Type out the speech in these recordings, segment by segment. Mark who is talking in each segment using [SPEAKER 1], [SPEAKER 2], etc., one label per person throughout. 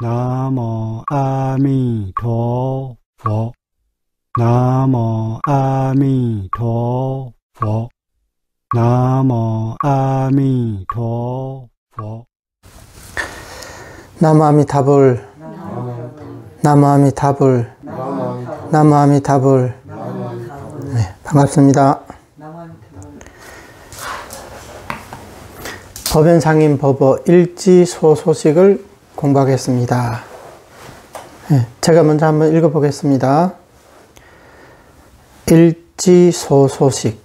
[SPEAKER 1] 나모 아미陀佛 나모 아미陀佛 나모 아미陀佛
[SPEAKER 2] 나무아미타불 나무아미타불 나무아미타불. 네, 반갑습니다. 법연상인 법어 일지소소식을 공부하겠습니다. 네, 제가 먼저 한번 읽어보겠습니다. 일지소소식.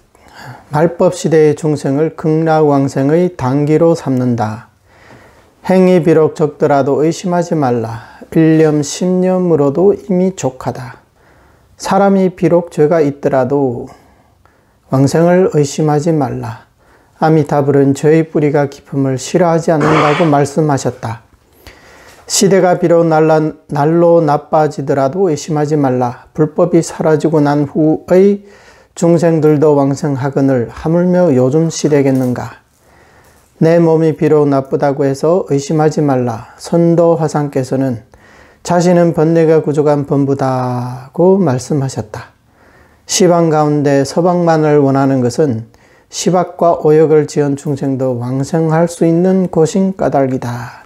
[SPEAKER 2] 말법시대의 중생을 극락왕생의 단기로 삼는다. 행이 비록 적더라도 의심하지 말라. 1념 10념으로도 이미 족하다. 사람이 비록 죄가 있더라도 왕생을 의심하지 말라. 아미타불은 죄의 뿌리가 깊음을 싫어하지 않는다고 말씀하셨다. 시대가 비록 날로 나빠지더라도 의심하지 말라. 불법이 사라지고 난 후의 중생들도 왕생하거늘 하물며 요즘 시대겠는가. 내 몸이 비록 나쁘다고 해서 의심하지 말라. 선도화상께서는 자신은 번뇌가 구족한 범부다고 말씀하셨다. 시방 가운데 서방만을 원하는 것은 시박과 오역을 지은 중생도 왕생할 수 있는 곳인 까닭이다.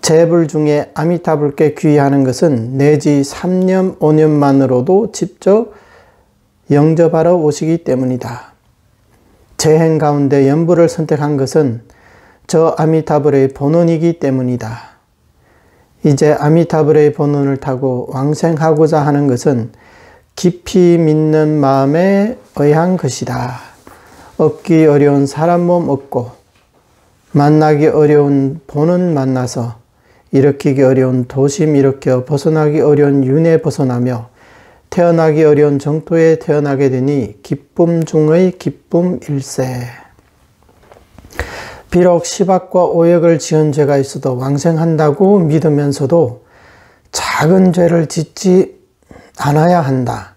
[SPEAKER 2] 제불 중에 아미타불께 귀의하는 것은 내지 3년 5년만으로도 직접 영접하러 오시기 때문이다. 재행 가운데 연부를 선택한 것은 저 아미타불의 본원이기 때문이다. 이제 아미타불의 본원을 타고 왕생하고자 하는 것은 깊이 믿는 마음에 의한 것이다. 얻기 어려운 사람 몸 얻고 만나기 어려운 본원 만나서 일으키기 어려운 도심 일으켜 벗어나기 어려운 윤회 벗어나며 태어나기 어려운 정토에 태어나게 되니 기쁨 중의 기쁨일세. 비록 시박과 오역을 지은 죄가 있어도 왕생한다고 믿으면서도 작은 죄를 짓지 않아야 한다.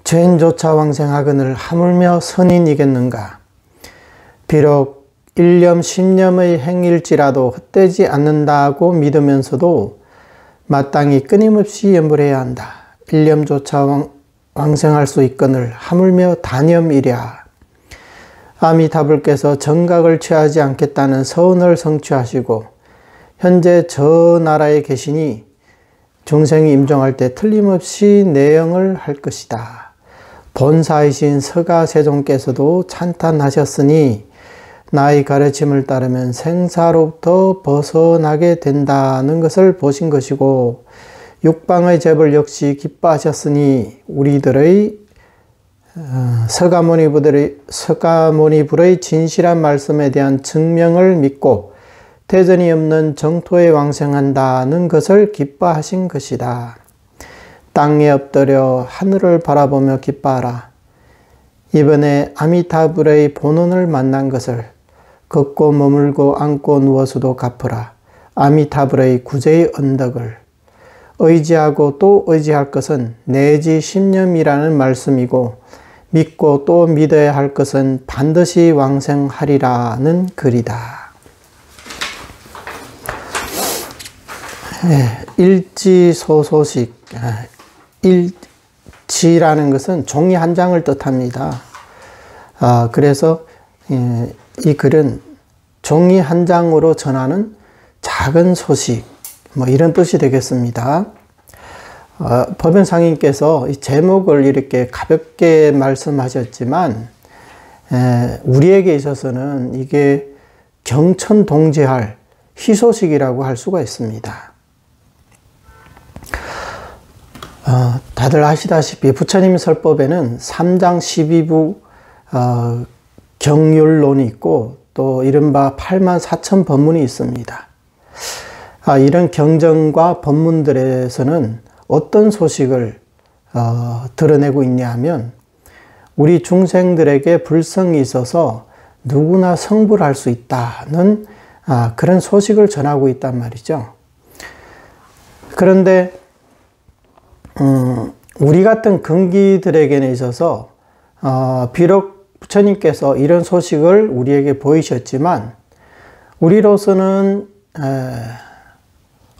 [SPEAKER 2] 죄인조차 왕생하거늘 하물며 선인이겠는가. 비록 1념 10념의 행일지라도 헛되지 않는다고 믿으면서도 마땅히 끊임없이 염불해야 한다. 1념조차 왕생할 수 있거늘 하물며 단염이랴. 아미타불께서 정각을 취하지 않겠다는 서원을 성취하시고 현재 저 나라에 계시니 중생이 임종할 때 틀림없이 내영을 할 것이다. 본사이신 서가세종께서도 찬탄하셨으니 나의 가르침을 따르면 생사로부터 벗어나게 된다는 것을 보신 것이고 육방의 제불 역시 기뻐하셨으니 우리들의 서가모니불의 진실한 말씀에 대한 증명을 믿고 대전이 없는 정토에 왕생한다는 것을 기뻐하신 것이다. 땅에 엎드려 하늘을 바라보며 기뻐하라. 이번에 아미타불의 본원을 만난 것을 걷고 머물고 앉고 누워서도 갚으라. 아미타불의 구제의 언덕을 의지하고 또 의지할 것은 내지 10념이라는 말씀이고 믿고 또 믿어야 할 것은 반드시 왕생하리라는 글이다. 일지소소식. 일지라는 것은 종이 한 장을 뜻합니다. 그래서 이 글은 종이 한 장으로 전하는 작은 소식, 이런 뜻이 되겠습니다. 법연상인께서 이 제목을 이렇게 가볍게 말씀하셨지만 우리에게 있어서는 이게 경천동지할 희소식이라고 할 수가 있습니다. 다들 아시다시피 부처님 설법에는 3장 12부 경율론이 있고 또 이른바 84,000 법문이 있습니다. 이런 경전과 법문들에서는 어떤 소식을 드러내고 있냐 하면 우리 중생들에게 불성이 있어서 누구나 성불할 수 있다는 그런 소식을 전하고 있단 말이죠. 그런데 우리 같은 근기들에게는 있어서 비록 부처님께서 이런 소식을 우리에게 보이셨지만 우리로서는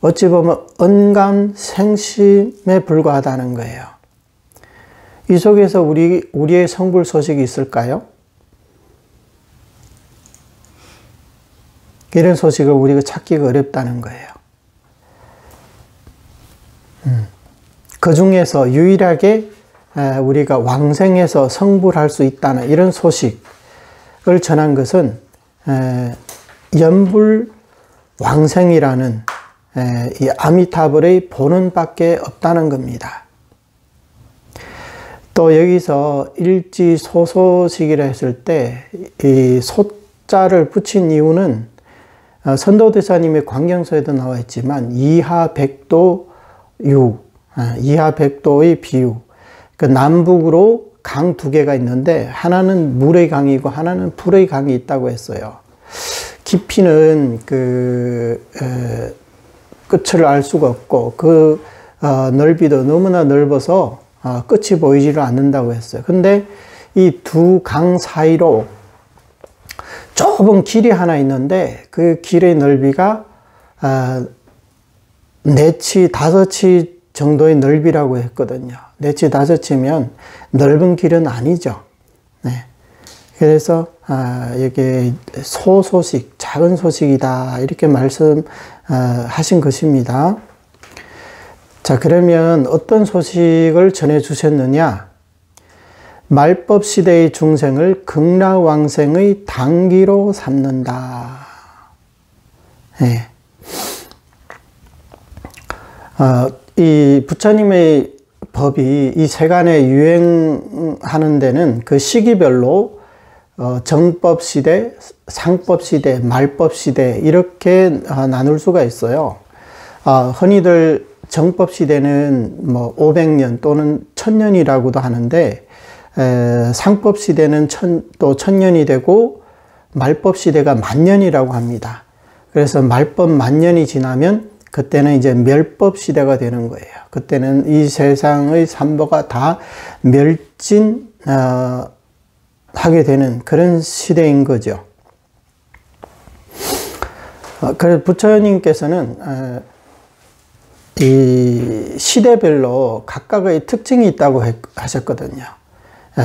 [SPEAKER 2] 어찌 보면 언감 생심에 불과하다는 거예요. 이 속에서 우리의 성불 소식이 있을까요? 이런 소식을 우리가 찾기가 어렵다는 거예요. 그 중에서 유일하게 우리가 왕생에서 성불할 수 있다는 이런 소식을 전한 것은 연불 왕생이라는 이 아미타불의 본원밖에 없다는 겁니다. 또 여기서 일지소소식이라 했을 때 이 소자를 붙인 이유는 선도대사님의 광경서에도 나와 있지만 이하백도 유, 이하백도의 비유. 그 남북으로 강 두 개가 있는데 하나는 물의 강이고 하나는 불의 강이 있다고 했어요. 깊이는 끝을 알 수가 없고 넓이도 너무나 넓어서 끝이 보이지를 않는다고 했어요. 근데 이 두 강 사이로 좁은 길이 하나 있는데 그 길의 넓이가 4치, 5치 정도의 넓이라고 했거든요. 4치, 5치면 넓은 길은 아니죠. 네. 그래서 이게 소소식, 작은 소식이다 이렇게 말씀하신 것입니다. 자, 그러면 어떤 소식을 전해 주셨느냐? 말법 시대의 중생을 극락왕생의 당기로 삼는다. 네. 이 부처님의 법이 이 세간에 유행하는 데는 그 시기별로 정법 시대, 상법 시대, 말법 시대 이렇게 나눌 수가 있어요. 흔히들 정법 시대는 뭐 500년 또는 1000년이라고도 하는데 상법 시대는 또 1000년이 되고 말법 시대가 만년이라고 합니다. 그래서 말법 만년이 지나면 그때는 이제 멸법 시대가 되는 거예요. 그때는 이 세상의 삼보가 다 멸진 하게 되는 그런 시대인 거죠. 그래서 부처님께서는 이 시대별로 각각의 특징이 있다고 하셨거든요.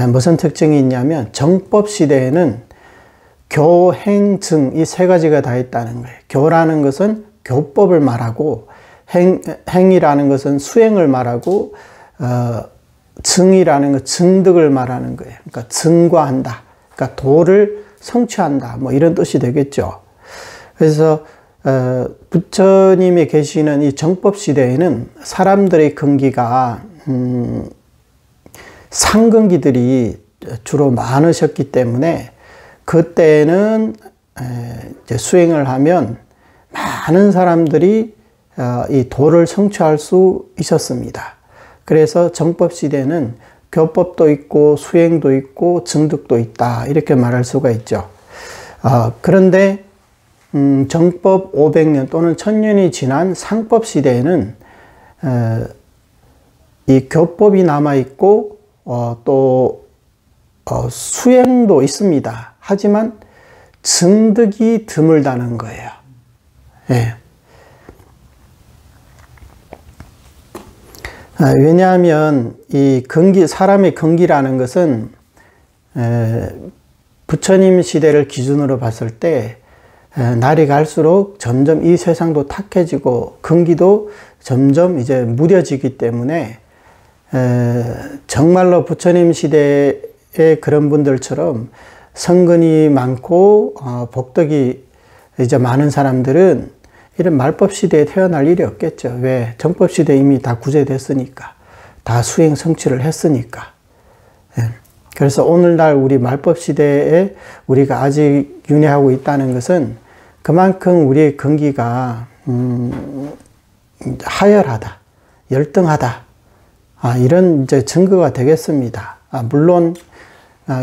[SPEAKER 2] 무슨 특징이 있냐면 정법 시대에는 교, 행, 증 이 세 가지가 다 있다는 거예요. 교라는 것은 교법을 말하고 행이라는 것은 수행을 말하고 증이라는 것 증득을 말하는 거예요. 그러니까 증과한다. 그러니까 도를 성취한다. 뭐 이런 뜻이 되겠죠. 그래서 부처님이 계시는 이 정법 시대에는 사람들의 근기가 상근기들이 주로 많으셨기 때문에 그때는 이제 수행을 하면 많은 사람들이 이 도를 성취할 수 있었습니다. 그래서 정법 시대는 교법도 있고 수행도 있고 증득도 있다 이렇게 말할 수가 있죠. 그런데 정법 500년 또는 1000년이 지난 상법 시대에는 이 교법이 남아있고 또 수행도 있습니다. 하지만 증득이 드물다는 거예요. 예. 왜냐하면 이 사람의 근기라는 것은 부처님 시대를 기준으로 봤을 때 날이 갈수록 점점 이 세상도 탁해지고 근기도 점점 이제 무뎌지기 때문에 정말로 부처님 시대의 그런 분들처럼 성근이 많고 복덕이 이제 많은 사람들은 이런 말법 시대에 태어날 일이 없겠죠. 왜? 정법 시대에 이미 다 구제됐으니까. 다 수행 성취를 했으니까. 그래서 오늘날 우리 말법 시대에 우리가 아직 윤회하고 있다는 것은 그만큼 우리의 근기가 하열하다, 열등하다, 이런 이제 증거가 되겠습니다. 물론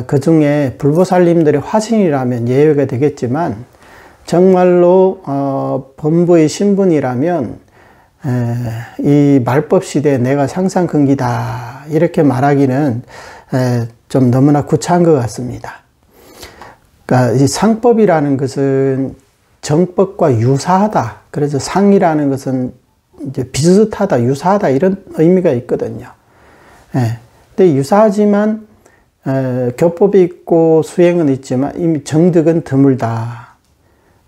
[SPEAKER 2] 그 중에 불보살님들의 화신이라면 예외가 되겠지만 정말로 본부의 신분이라면 이 말법 시대에 내가 상상근기다 이렇게 말하기는 좀 너무나 구차한 것 같습니다. 그러니까 이 상법이라는 것은 정법과 유사하다. 그래서 상이라는 것은 이제 비슷하다, 유사하다 이런 의미가 있거든요. 예. 근데 유사하지만 교법이 있고 수행은 있지만 이미 정득은 드물다.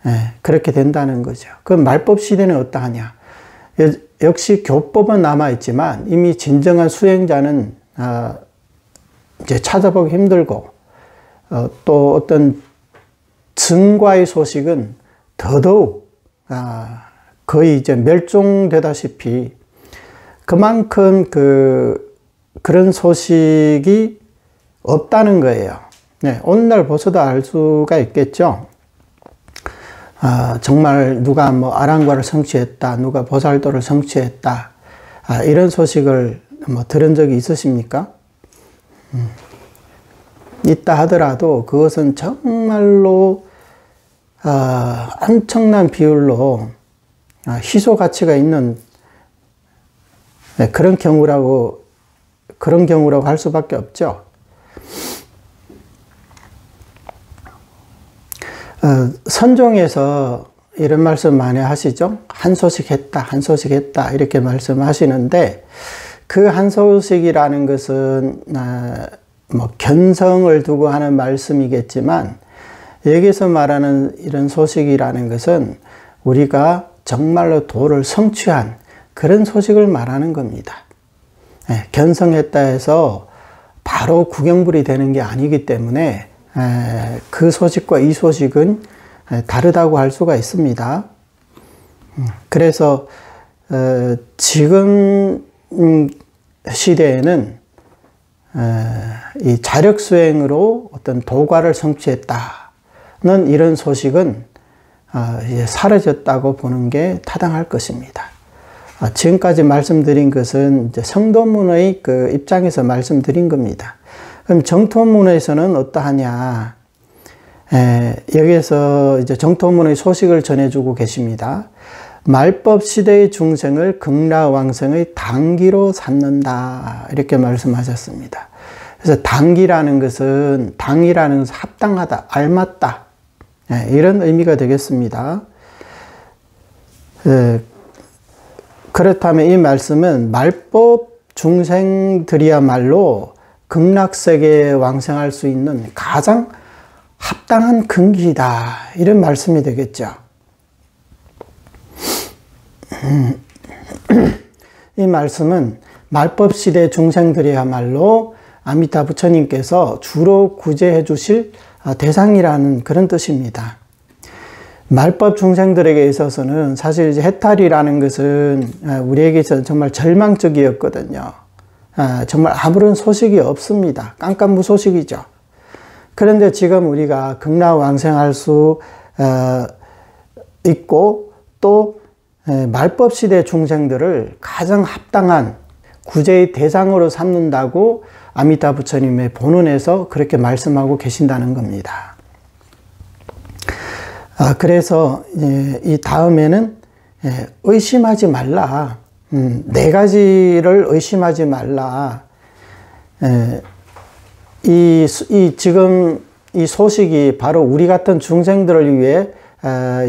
[SPEAKER 2] 예. 그렇게 된다는 거죠. 그 말법 시대는 어떠하냐? 역시 교법은 남아있지만 이미 진정한 수행자는 이제 찾아보기 힘들고 또 어떤 증과의 소식은 더더욱 거의 이제 멸종되다시피 그만큼 그런 소식이 없다는 거예요. 네, 오늘날 보서도 알 수가 있겠죠. 정말 누가 뭐 아랑과를 성취했다, 누가 보살도를 성취했다, 이런 소식을 뭐 들은 적이 있으십니까? 있다 하더라도 그것은 정말로 엄청난 비율로 희소 가치가 있는 그런 경우라고 할 수밖에 없죠. 선종에서 이런 말씀 많이 하시죠. 한 소식 했다, 한 소식 했다 이렇게 말씀하시는데 그 한 소식이라는 것은 뭐 견성을 두고 하는 말씀이겠지만 여기서 말하는 이런 소식이라는 것은 우리가 정말로 도를 성취한 그런 소식을 말하는 겁니다. 견성했다 해서 바로 구경불이 되는 게 아니기 때문에 그 소식과 이 소식은 다르다고 할 수가 있습니다. 그래서 지금 시대에는 이 자력수행으로 어떤 도과를 성취했다는 이런 소식은 이제 사라졌다고 보는 게 타당할 것입니다. 지금까지 말씀드린 것은 이제 성도문의 그 입장에서 말씀드린 겁니다. 그럼 정토문에서는 어떠하냐? 여기에서 이제 정토문의 소식을 전해주고 계십니다. 말법 시대의 중생을 극락왕생의 당기로 삼는다. 이렇게 말씀하셨습니다. 그래서 당기라는 것은 합당하다, 알맞다. 이런 의미가 되겠습니다. 그렇다면 이 말씀은 말법 중생들이야말로 극락세계에 왕생할 수 있는 가장 합당한 근기이다. 이런 말씀이 되겠죠. 이 말씀은 말법시대 중생들이야말로 아미타 부처님께서 주로 구제해 주실 대상이라는 그런 뜻입니다. 말법 중생들에게 있어서는 사실 이제 해탈이라는 것은 우리에게 있어서 정말 절망적이었거든요. 정말 아무런 소식이 없습니다. 깜깜무소식이죠. 그런데 지금 우리가 극락왕생할 수 있고 또 말법시대 중생들을 가장 합당한 구제의 대상으로 삼는다고 아미타 부처님의 본원에서 그렇게 말씀하고 계신다는 겁니다. 그래서 이 다음에는 의심하지 말라. 네 가지를 의심하지 말라. 지금 이 소식이 바로 우리 같은 중생들을 위해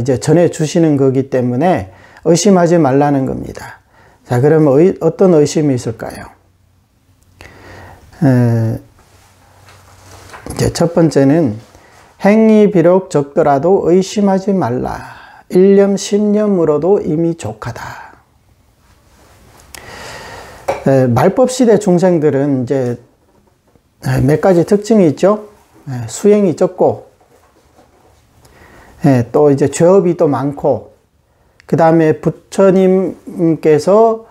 [SPEAKER 2] 이제 전해 주시는 거기 때문에 의심하지 말라는 겁니다. 자, 그러면 어떤 의심이 있을까요? 이제 첫 번째는 행위 비록 적더라도 의심하지 말라. 1념 10념으로도 이미 족하다. 말법시대 중생들은 이제 몇 가지 특징이 있죠. 수행이 적고, 또 이제 죄업이 또 많고, 그 다음에 부처님께서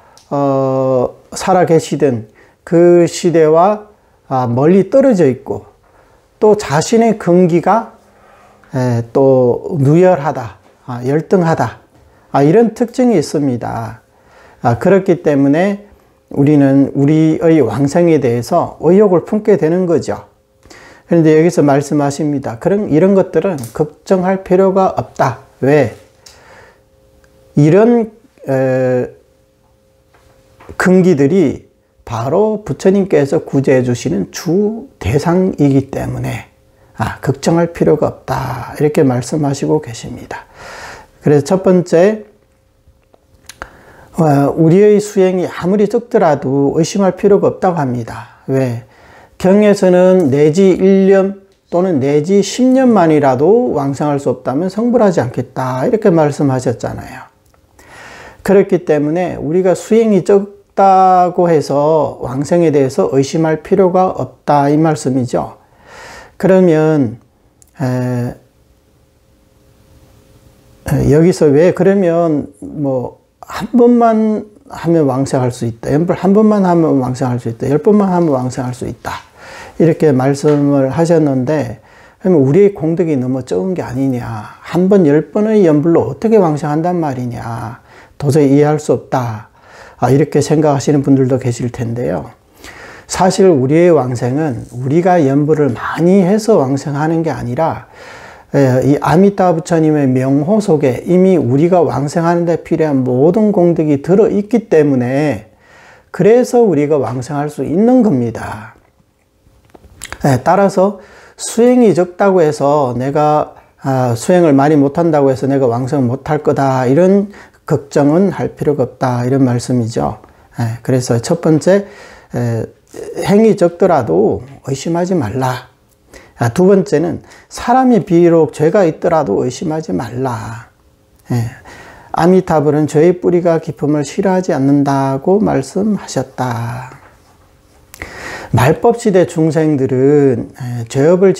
[SPEAKER 2] 살아 계시던 그 시대와 멀리 떨어져 있고, 또 자신의 근기가 또 누열하다, 열등하다, 이런 특징이 있습니다. 그렇기 때문에 우리는 우리의 왕생에 대해서 의욕을 품게 되는 거죠. 그런데 여기서 말씀하십니다. 이런 것들은 걱정할 필요가 없다. 왜? 이런 근기들이 바로 부처님께서 구제해 주시는 주 대상이기 때문에 걱정할 필요가 없다. 이렇게 말씀하시고 계십니다. 그래서 첫 번째, 우리의 수행이 아무리 적더라도 의심할 필요가 없다고 합니다. 왜? 경에서는 내지 1년 또는 내지 10년만이라도 왕생할 수 없다면 성불하지 않겠다 이렇게 말씀하셨잖아요. 그렇기 때문에 우리가 수행이 적다고 해서 왕생에 대해서 의심할 필요가 없다 이 말씀이죠. 그러면 여기서 왜 그러면 뭐 한 번만 하면 왕생할 수 있다. 한 번만 하면 왕생할 수 있다. 10번만 하면 왕생할 수 있다. 이렇게 말씀을 하셨는데 그러면 우리의 공덕이 너무 적은 게 아니냐. 한 번 10번의 연불로 어떻게 왕생한단 말이냐. 도저히 이해할 수 없다. 이렇게 생각하시는 분들도 계실 텐데요. 사실 우리의 왕생은 우리가 연불을 많이 해서 왕생하는 게 아니라 이 아미타 부처님의 명호 속에 이미 우리가 왕생하는 데 필요한 모든 공덕이 들어있기 때문에 그래서 우리가 왕생할 수 있는 겁니다. 따라서 수행이 적다고 해서 내가 수행을 많이 못한다고 해서 내가 왕생을 못할 거다 이런 걱정은 할 필요가 없다 이런 말씀이죠. 그래서 첫 번째 행이 적더라도 의심하지 말라. 두 번째는 사람이 비록 죄가 있더라도 의심하지 말라. 아미타불은 죄의 뿌리가 깊음을 싫어하지 않는다고 말씀하셨다. 말법시대 중생들은 죄업을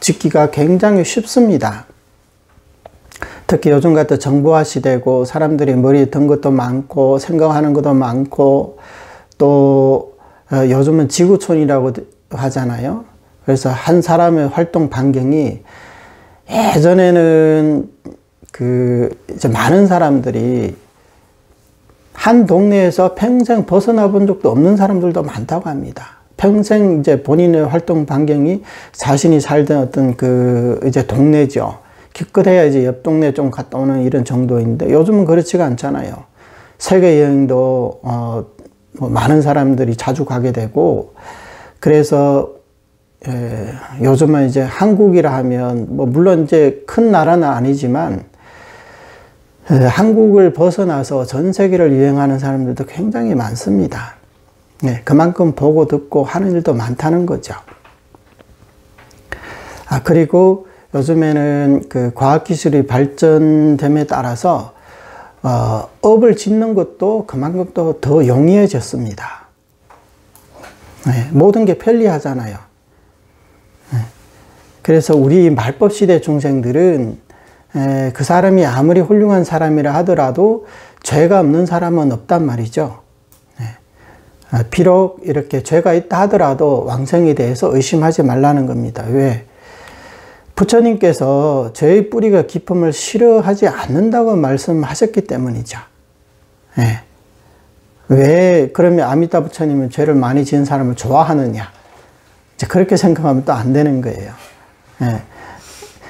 [SPEAKER 2] 짓기가 굉장히 쉽습니다. 특히 요즘 같은 정보화 시대고 사람들이 머리에 든 것도 많고 생각하는 것도 많고 또 요즘은 지구촌이라고 하잖아요. 그래서 한 사람의 활동 반경이 예전에는 이제 많은 사람들이 한 동네에서 평생 벗어나 본 적도 없는 사람들도 많다고 합니다. 평생 이제 본인의 활동 반경이 자신이 살던 어떤 이제 동네죠. 기껏해야 이제 옆 동네 좀 갔다 오는 이런 정도인데 요즘은 그렇지가 않잖아요. 세계 여행도 뭐 많은 사람들이 자주 가게 되고 그래서 요즘은 이제 한국이라 하면 뭐 물론 이제 큰 나라는 아니지만 한국을 벗어나서 전 세계를 여행하는 사람들도 굉장히 많습니다. 그만큼 보고 듣고 하는 일도 많다는 거죠. 그리고 요즘에는 과학기술이 발전됨에 따라서 업을 짓는 것도 그만큼 또 더 용이해졌습니다. 모든 게 편리하잖아요. 그래서 우리 말법시대 중생들은 그 사람이 아무리 훌륭한 사람이라 하더라도 죄가 없는 사람은 없단 말이죠. 비록 이렇게 죄가 있다 하더라도 왕생에 대해서 의심하지 말라는 겁니다. 왜? 부처님께서 죄의 뿌리가 깊음을 싫어하지 않는다고 말씀하셨기 때문이죠. 왜 그러면 아미타 부처님은 죄를 많이 지은 사람을 좋아하느냐? 그렇게 생각하면 또 안 되는 거예요.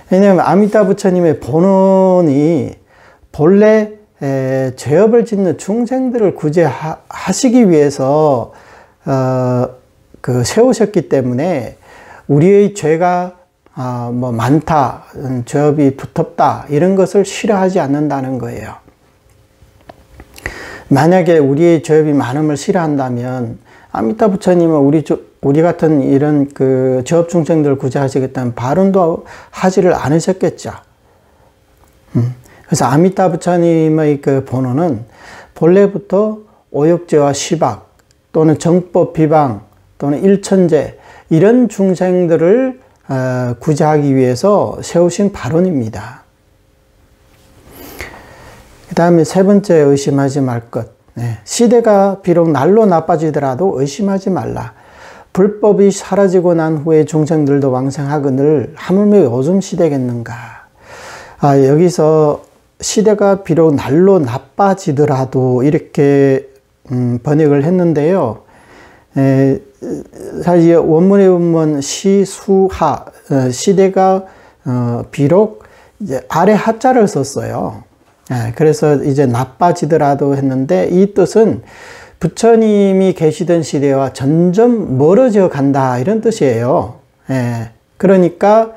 [SPEAKER 2] 왜냐하면 아미타 부처님의 본원이 본래 죄업을 짓는 중생들을 구제하시기 위해서 세우셨기 때문에 우리의 죄가 뭐 많다, 죄업이 두텁다 이런 것을 싫어하지 않는다는 거예요. 만약에 우리의 죄업이 많음을 싫어한다면 아미타 부처님은 우리 같은 이런 죄업 중생들을 구제하시겠다는 발언도 하지를 않으셨겠죠. 그래서 아미타 부처님의 본원은 본래부터 오욕죄와 시박 또는 정법 비방 또는 일천제 이런 중생들을 구제하기 위해서 세우신 발언입니다. 그 다음에 세 번째 의심하지 말 것. 시대가 비록 날로 나빠지더라도 의심하지 말라. 불법이 사라지고 난 후에 중생들도 왕생하거늘 하물며 요즘 시대겠는가. 여기서 시대가 비록 날로 나빠지더라도 이렇게 번역을 했는데요. 사실 원문에 보면 시수하 시대가 비록 이제 아래 하자를 썼어요. 그래서 이제 나빠지더라도 했는데 이 뜻은 부처님이 계시던 시대와 점점 멀어져 간다 이런 뜻이에요. 그러니까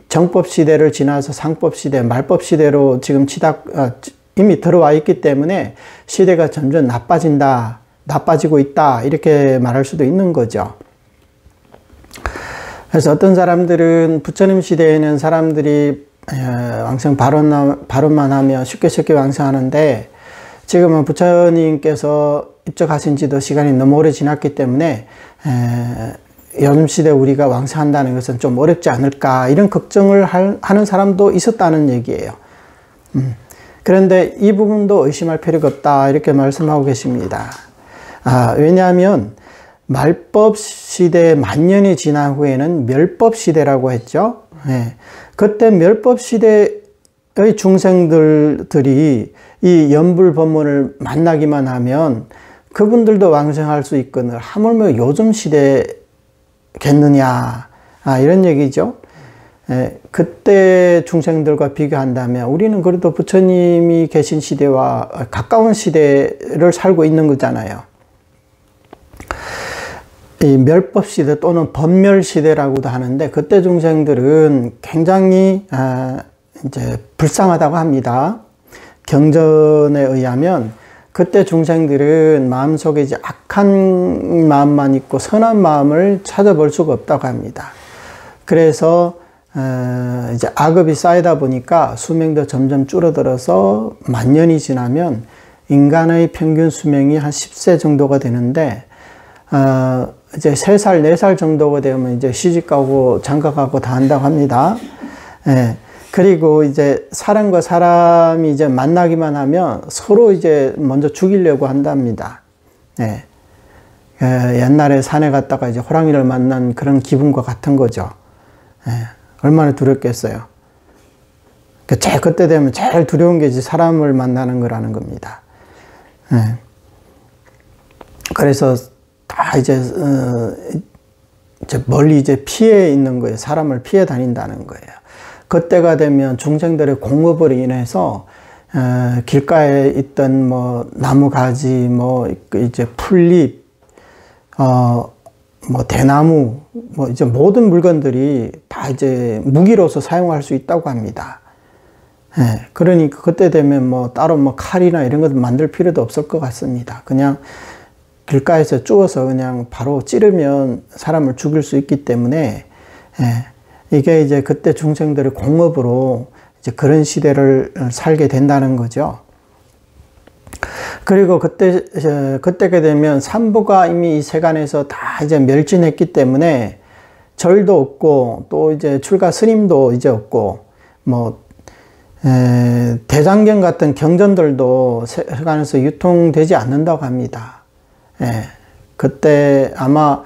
[SPEAKER 2] 정법 시대를 지나서 상법 시대, 말법 시대로 지금 이미 들어와 있기 때문에 시대가 점점 나빠지고 있다, 이렇게 말할 수도 있는 거죠. 그래서 어떤 사람들은 부처님 시대에는 사람들이 왕성 발언만 하며 쉽게 왕성하는데, 지금은 부처님께서 입적하신 지도 시간이 너무 오래 지났기 때문에 요즘 시대 우리가 왕성한다는 것은 좀 어렵지 않을까, 이런 걱정을 하는 사람도 있었다는 얘기예요. 그런데 이 부분도 의심할 필요가 없다, 이렇게 말씀하고 계십니다. 왜냐하면 말법 시대 만년이 지난 후에는 멸법 시대라고 했죠. 그때 멸법 시대의 중생들이 이 연불법문을 만나기만 하면 그분들도 왕성할 수 있거늘 하물며 요즘 시대겠느냐, 이런 얘기죠. 그때 중생들과 비교한다면 우리는 그래도 부처님이 계신 시대와 가까운 시대를 살고 있는 거잖아요. 이 멸법 시대 또는 법멸 시대라고도 하는데, 그때 중생들은 굉장히 이제 불쌍하다고 합니다. 경전에 의하면 그때 중생들은 마음속에 이제 악한 마음만 있고 선한 마음을 찾아볼 수가 없다고 합니다. 그래서 이제 악업이 쌓이다 보니까 수명도 점점 줄어들어서 만년이 지나면 인간의 평균 수명이 한 10세 정도가 되는데, 이제 3살, 4살 정도가 되면 이제 시집가고 장가가고 다 한다고 합니다. 그리고 이제 사람과 사람이 이제 만나기만 하면 서로 이제 먼저 죽이려고 한답니다. 옛날에 산에 갔다가 이제 호랑이를 만난 그런 기분과 같은 거죠. 얼마나 두렵겠어요. 그때 되면 제일 두려운 게 이제 사람을 만나는 거라는 겁니다. 그래서 다 이제 멀리 이제 피해 있는 거예요. 사람을 피해 다닌다는 거예요. 그때가 되면 중생들의 공업으로 인해서 길가에 있던 뭐 나무 가지, 뭐 이제 풀잎, 뭐 대나무, 뭐 이제 모든 물건들이 다 이제 무기로서 사용할 수 있다고 합니다. 그러니까 그때 되면 뭐 따로 뭐 칼이나 이런 것도 만들 필요도 없을 것 같습니다. 그냥 길가에서 쪼어서 그냥 바로 찌르면 사람을 죽일 수 있기 때문에, 이게 이제 그때 중생들의 공업으로 이제 그런 시대를 살게 된다는 거죠. 그리고 그때가 되면 삼부가 이미 이 세간에서 다 이제 멸진했기 때문에 절도 없고, 또 이제 출가 스님도 이제 없고, 뭐 대장경 같은 경전들도 세간에서 유통되지 않는다고 합니다. 그때 아마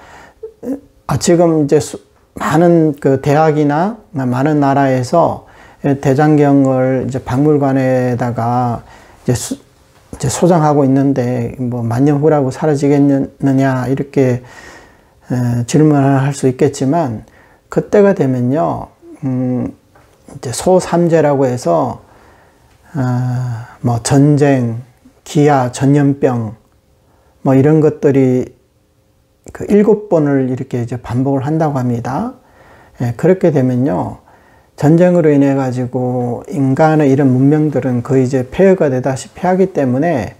[SPEAKER 2] 지금 이제 많은 그 대학이나 많은 나라에서 대장경을 이제 박물관에다가 이제 소장하고 있는데, 뭐 만년 후라고 사라지겠느냐, 이렇게 질문을 할 수 있겠지만, 그때가 되면요, 이제 소삼재라고 해서 뭐 전쟁, 기아, 전염병, 뭐 이런 것들이 그 7번을 이렇게 이제 반복을 한다고 합니다. 그렇게 되면요, 전쟁으로 인해 가지고 인간의 이런 문명들은 거의 이제 폐허가 되다시피 하기 때문에,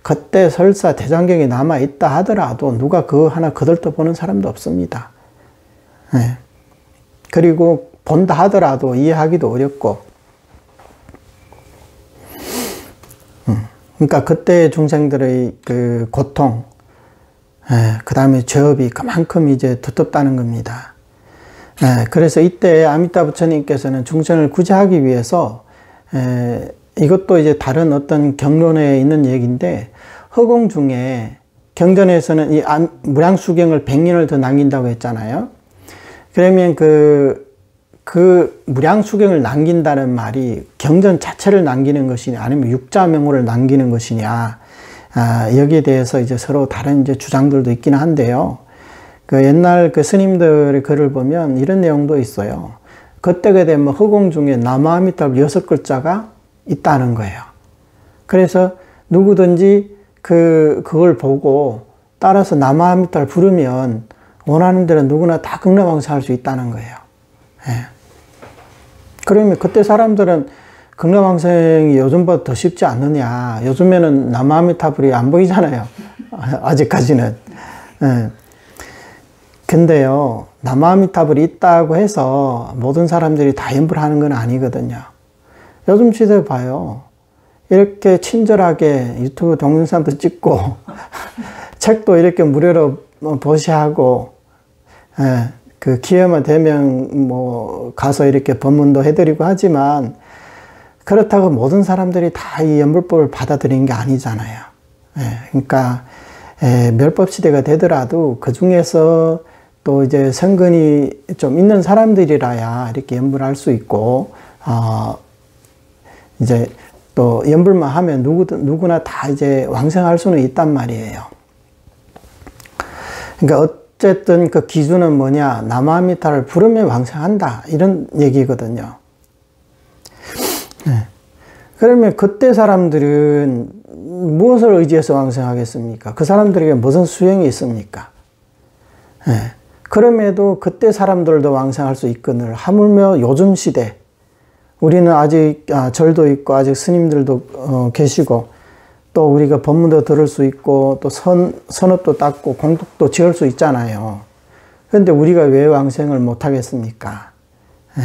[SPEAKER 2] 그때 설사 대장경이 남아 있다 하더라도 누가 그거 하나 거들떠 보는 사람도 없습니다. 그리고 본다 하더라도 이해하기도 어렵고, 그러니까 그때 중생들의 그 고통, 그 다음에 죄업이 그만큼 이제 두텁다는 겁니다. 그래서 이때 아미타 부처님께서는 중생을 구제하기 위해서, 이것도 이제 다른 어떤 경론에 있는 얘기인데, 허공 중에 경전에서는 이 무량수경을 100년을 더 남긴다고 했잖아요. 그러면 그 무량수경을 남긴다는 말이 경전 자체를 남기는 것이냐, 아니면 육자명호를 남기는 것이냐, 여기에 대해서 이제 서로 다른 이제 주장들도 있긴 한데요. 그 옛날 그 스님들의 글을 보면 이런 내용도 있어요. 그때가 되면 허공 중에 나무아미타불 6글자가 있다는 거예요. 그래서 누구든지 그걸 보고 따라서 나무아미타불 부르면 원하는 대로 누구나 다 극락왕생할 수 있다는 거예요. 그러면 그때 사람들은 극락왕생이 요즘보다 더 쉽지 않느냐. 요즘에는 남아미타불이 안 보이잖아요. 아직까지는. 예. 근데요, 남아미타불이 있다고 해서 모든 사람들이 다 연불 하는 건 아니거든요. 요즘 시대 봐요. 이렇게 친절하게 유튜브 동영상도 찍고, 책도 이렇게 무료로 보시하고, 예, 그 기회만 되면 뭐 가서 이렇게 법문도 해드리고 하지만, 그렇다고 모든 사람들이 다 이 연불법을 받아들이는 게 아니잖아요. 예, 그러니까, 멸법 시대가 되더라도 그 중에서 또 이제 성근이 좀 있는 사람들이라야 이렇게 연불할 수 있고, 이제 또 연불만 하면 누구나 다 이제 왕생할 수는 있단 말이에요. 그러니까 어쨌든 그 기준은 뭐냐, 남아미타를 부르면 왕생한다, 이런 얘기거든요. 네. 그러면 그때 사람들은 무엇을 의지해서 왕생하겠습니까? 그 사람들에게 무슨 수행이 있습니까? 네. 그럼에도 그때 사람들도 왕생할 수 있거늘 하물며 요즘 시대, 우리는 아직 절도 있고 아직 스님들도 계시고 또 우리가 법문도 들을 수 있고 또 선업도 닦고 공덕도 지을 수 있잖아요. 그런데 우리가 왜 왕생을 못 하겠습니까? 네.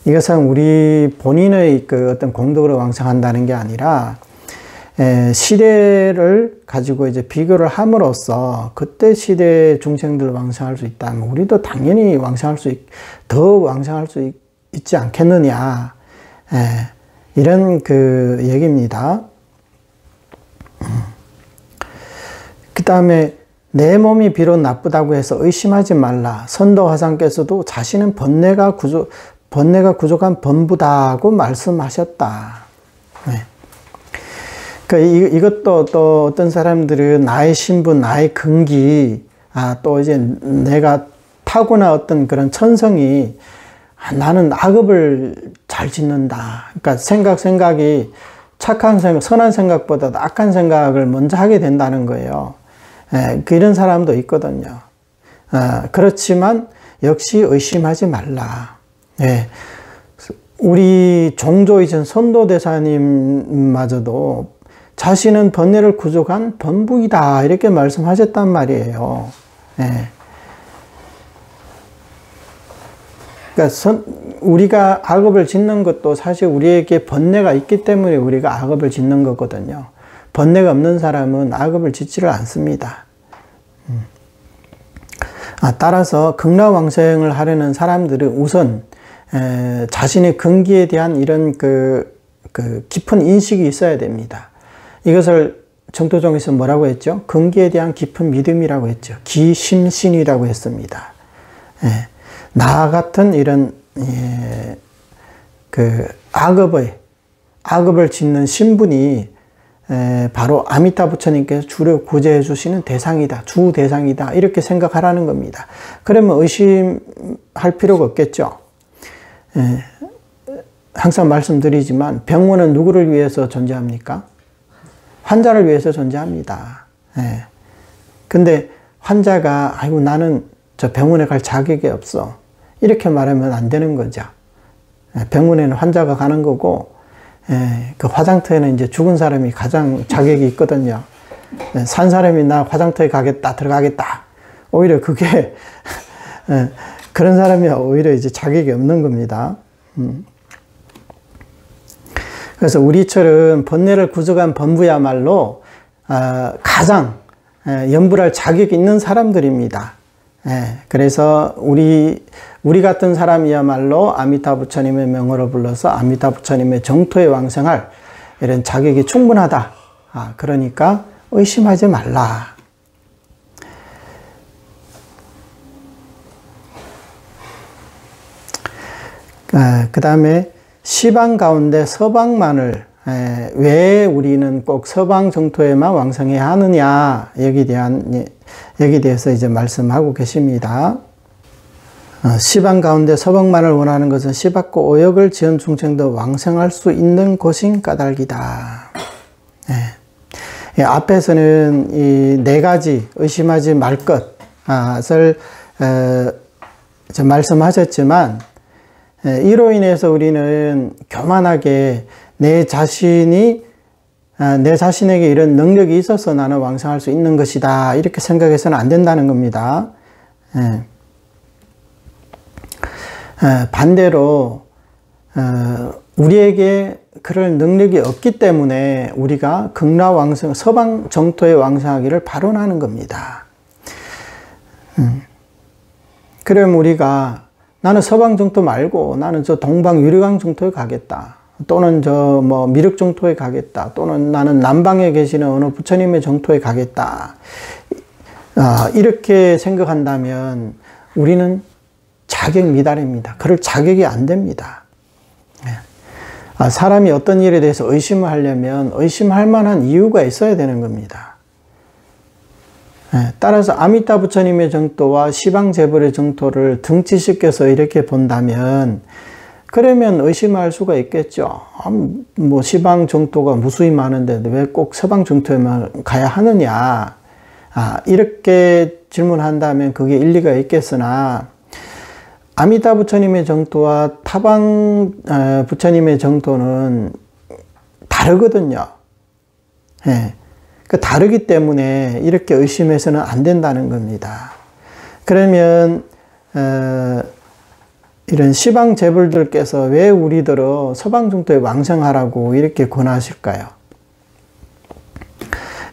[SPEAKER 2] 이것은 우리 본인의 그 어떤 공덕으로 왕생한다는 게 아니라 시대를 가지고 이제 비교를 함으로써 그때 시대의 중생들 왕생할 수 있다면 우리도 당연히 더 왕생할 수 있지 않겠느냐. 이런 그 얘기입니다. 그 다음에 내 몸이 비록 나쁘다고 해서 의심하지 말라. 선도화상께서도 자신은 번뇌가 부족한 범부다고 말씀하셨다. 네. 그러니까 이것도 또 어떤 사람들은 나의 신분, 나의 근기, 또 이제 내가 타고난 어떤 그런 천성이 나는 악업을 잘 짓는다. 그러니까 생각이 착한 생각, 선한 생각보다 악한 생각을 먼저 하게 된다는 거예요. 이런 사람도 있거든요. 그렇지만 역시 의심하지 말라. 우리 종조이신 선도대사님마저도 자신은 번뇌를 구족한 범부이다 이렇게 말씀하셨단 말이에요. 그러니까 우리가 악업을 짓는 것도 사실 우리에게 번뇌가 있기 때문에 우리가 악업을 짓는 거거든요. 번뇌가 없는 사람은 악업을 짓지를 않습니다. 따라서 극락왕생을 하려는 사람들은 우선 자신의 근기에 대한 이런 그 깊은 인식이 있어야 됩니다. 이것을 정토종에서 뭐라고 했죠? 근기에 대한 깊은 믿음이라고 했죠. 기심신이라고 했습니다. 나 같은 이런 그 악업을 짓는 신분이 바로 아미타 부처님께서 주로 구제해 주시는 대상이다, 주 대상이다 이렇게 생각하라는 겁니다. 그러면 의심할 필요가 없겠죠. 항상 말씀드리지만 병원은 누구를 위해서 존재합니까? 환자를 위해서 존재합니다. 근데 환자가 아이고 나는 저 병원에 갈 자격이 없어 이렇게 말하면 안 되는 거죠. 병원에는 환자가 가는 거고 그 화장터에는 이제 죽은 사람이 가장 자격이 있거든요. 산 사람이 나 화장터에 들어가겠다. 오히려 그게 그런 사람이 오히려 이제 자격이 없는 겁니다. 그래서 우리처럼 번뇌를 구족한 범부야말로 가장 연불할 자격이 있는 사람들입니다. 그래서 우리 같은 사람이야말로 아미타 부처님의 명호를 불러서 아미타 부처님의 정토에 왕생할 이런 자격이 충분하다. 그러니까 의심하지 말라. 그 다음에 시방 가운데 서방만을 왜 우리는 꼭 서방 정토에만 왕성해야 하느냐 여기에 대해서 이제 말씀하고 계십니다. 시방 가운데 서방만을 원하는 것은 시박고 오역을 지은 중생도 왕성할 수 있는 곳인 까닭이다. 앞에서는 이 네 가지 의심하지 말 것을 말씀하셨지만 이로 인해서 우리는 교만하게 내 자신에게 이런 능력이 있어서 나는 왕성할 수 있는 것이다, 이렇게 생각해서는 안 된다는 겁니다. 반대로 우리에게 그럴 능력이 없기 때문에 우리가 극락왕성, 서방 정토에 왕성하기를 발언하는 겁니다. 그럼 우리가 나는 서방 정토 말고 나는 저 동방 유리강 정토에 가겠다, 또는 저 뭐 미륵 정토에 가겠다, 또는 나는 남방에 계시는 어느 부처님의 정토에 가겠다, 이렇게 생각한다면 우리는 자격 미달입니다. 그럴 자격이 안 됩니다. 사람이 어떤 일에 대해서 의심을 하려면 의심할 만한 이유가 있어야 되는 겁니다. 따라서 아미타 부처님의 정토와 시방재벌의 정토를 등치시켜서 이렇게 본다면, 그러면 의심할 수가 있겠죠. 뭐 시방 정토가 무수히 많은데 왜 꼭 서방 정토에만 가야 하느냐, 이렇게 질문한다면 그게 일리가 있겠으나, 아미타 부처님의 정토와 타방 부처님의 정토는 다르거든요. 다르기 때문에 이렇게 의심해서는 안 된다는 겁니다. 그러면 이런 시방 재벌들께서 왜 우리들을 서방 정토에 왕성하라고 이렇게 권하실까요?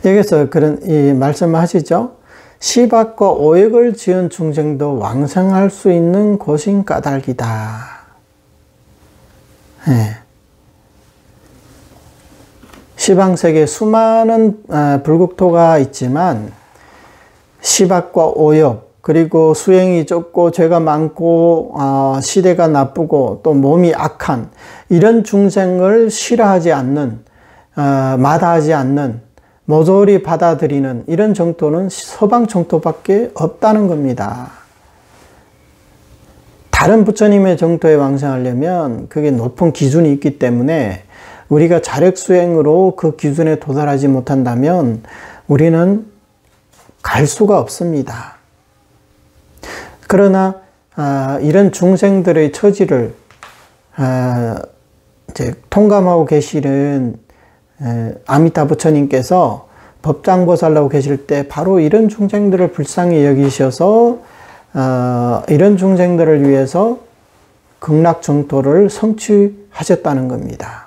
[SPEAKER 2] 여기서 그런 이 말씀하시죠. 시박과 오역을 지은 중생도 왕성할 수 있는 곳인 까닭이다. 시방세계에 수많은 불국토가 있지만 시박과 오역, 그리고 수행이 좁고 죄가 많고 시대가 나쁘고 또 몸이 악한 이런 중생을 싫어하지 않는, 마다하지 않는, 모조리 받아들이는 이런 정토는 서방 정토밖에 없다는 겁니다. 다른 부처님의 정토에 왕성하려면 그게 높은 기준이 있기 때문에 우리가 자력수행으로 그 기준에 도달하지 못한다면 우리는 갈 수가 없습니다. 그러나 이런 중생들의 처지를 이제 통감하고 계시는 아미타 부처님께서 법장보살라고 계실 때 바로 이런 중생들을 불쌍히 여기셔서 이런 중생들을 위해서 극락정토를 성취하셨다는 겁니다.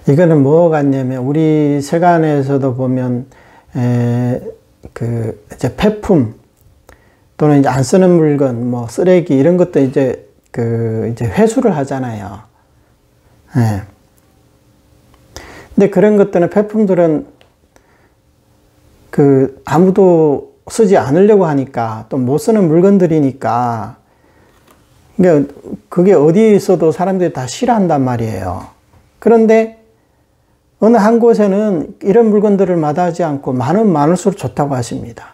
[SPEAKER 2] 이거는 뭐 같냐면 우리 세간에서도 보면 이제 폐품 또는 이제 안 쓰는 물건, 뭐 쓰레기 이런 것도 이제 이제 회수를 하잖아요. 근데 그런 것들은 폐품들은 아무도 쓰지 않으려고 하니까, 또 못 쓰는 물건들이니까, 그러니까 그게 어디에 있어도 사람들이 다 싫어한단 말이에요. 그런데 어느 한 곳에는 이런 물건들을 마다하지 않고 많을수록 좋다고 하십니다.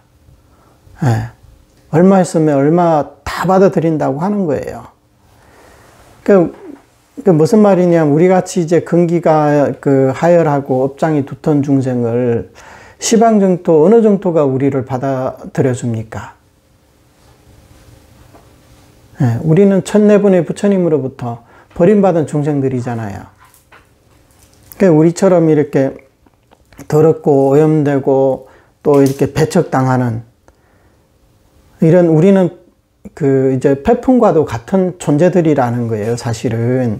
[SPEAKER 2] 얼마 있으면 얼마 다 받아들인다고 하는 거예요. 그 무슨 말이냐면 우리 같이 이제 근기가 하열하고 업장이 두터운 중생을 시방정토 어느 정토가 우리를 받아들여 줍니까? 우리는 천내분의 부처님으로부터 버림받은 중생들이잖아요. 우리처럼 이렇게 더럽고 오염되고 또 이렇게 배척당하는 이런 우리는 이제 폐품과도 같은 존재들이라는 거예요, 사실은.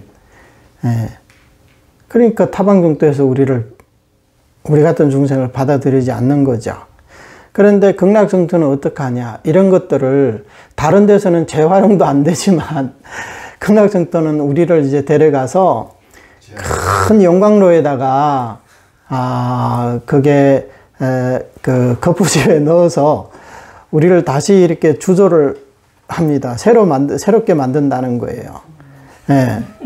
[SPEAKER 2] 그러니까 타방정토에서 우리 같은 중생을 받아들이지 않는 거죠. 그런데 극락정토는 어떻게 하냐? 이런 것들을 다른 데서는 재활용도 안 되지만 극락정토는 우리를 이제 데려가서 큰 용광로에다가 그게 거푸집에 넣어서 우리를 다시 이렇게 주조를 합니다. 새롭게 만든다는 거예요.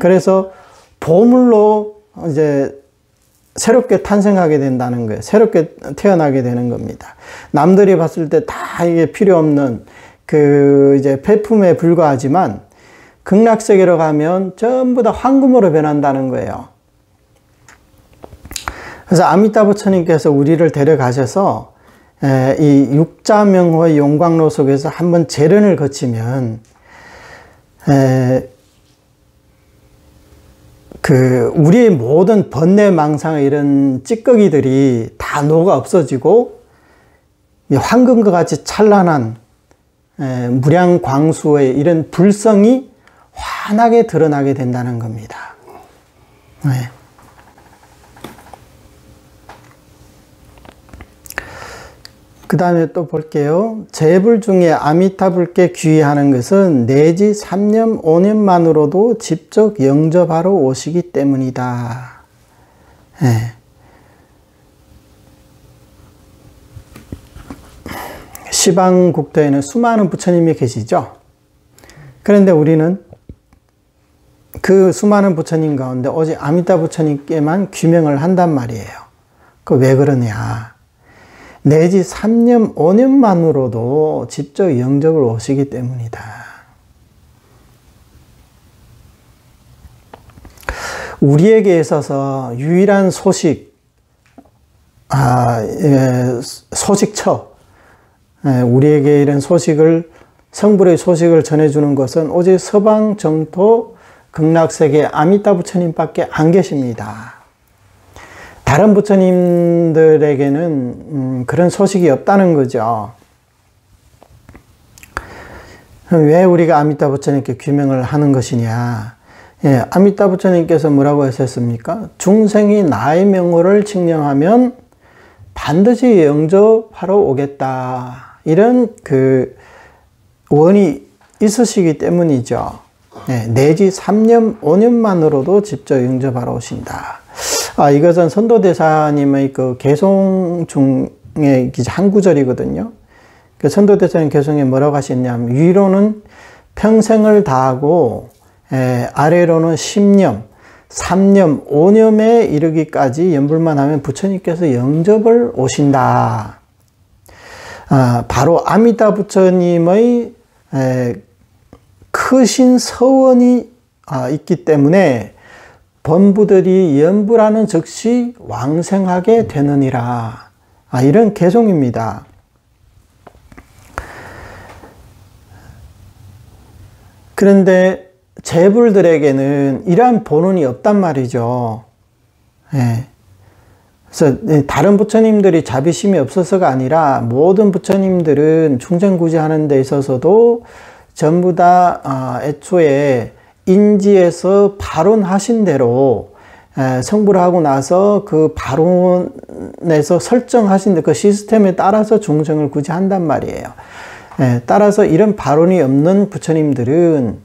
[SPEAKER 2] 그래서 보물로 이제 새롭게 탄생하게 된다는 거예요. 새롭게 태어나게 되는 겁니다. 남들이 봤을 때 다 이게 필요 없는 이제 폐품에 불과하지만 극락세계로 가면 전부 다 황금으로 변한다는 거예요. 그래서 아미타 부처님께서 우리를 데려가셔서 이 육자명호의 용광로 속에서 한번 재련을 거치면 우리의 모든 번뇌 망상의 이런 찌꺼기들이 다 녹아 없어지고 황금과 같이 찬란한 무량 광수의 이런 불성이 환하게 드러나게 된다는 겁니다. 그 다음에 또 볼게요. 재불 중에 아미타불께 귀의하는 것은 내지 3년, 5년만으로도 직접 영접하러 오시기 때문이다. 시방국토에는 수많은 부처님이 계시죠. 그런데 우리는 그 수많은 부처님 가운데 오직 아미타 부처님께만 귀명을 한단 말이에요. 그 왜 그러냐. 내지 3년, 5년만으로도 직접 영접을 오시기 때문이다. 우리에게 있어서 유일한 소식처, 우리에게 이런 소식을, 성불의 소식을 전해주는 것은 오직 서방 정토 극락세계 아미타 부처님밖에 안 계십니다. 다른 부처님들에게는 그런 소식이 없다는 거죠. 왜 우리가 아미타 부처님께 귀명을 하는 것이냐. 아미타 부처님께서 뭐라고 하셨습니까? 중생이 나의 명호를 칭념하면 반드시 영접하러 오겠다. 이런 원이 있으시기 때문이죠. 내지 3년, 5년만으로도 직접 영접하러 오신다. 이것은 선도대사님의 개송 중에 한 구절이거든요. 그 선도대사님 개송에 뭐라고 하셨냐면, 위로는 평생을 다하고, 아래로는 10년, 3년, 5년에 이르기까지 연불만 하면 부처님께서 영접을 오신다. 바로 아미타 부처님의 크신 서원이 있기 때문에 범부들이 연불하는 즉시 왕생하게 되느니라. 이런 개송입니다. 그런데 재불들에게는 이러한 본원이 없단 말이죠. 그래서 다른 부처님들이 자비심이 없어서가 아니라 모든 부처님들은 중생구제하는 데 있어서도 전부 다 애초에 인지에서 발언하신 대로 성불을 하고 나서 그 발언에서 설정하신 그 시스템에 따라서 중생을 구제한단 말이에요. 따라서 이런 발언이 없는 부처님들은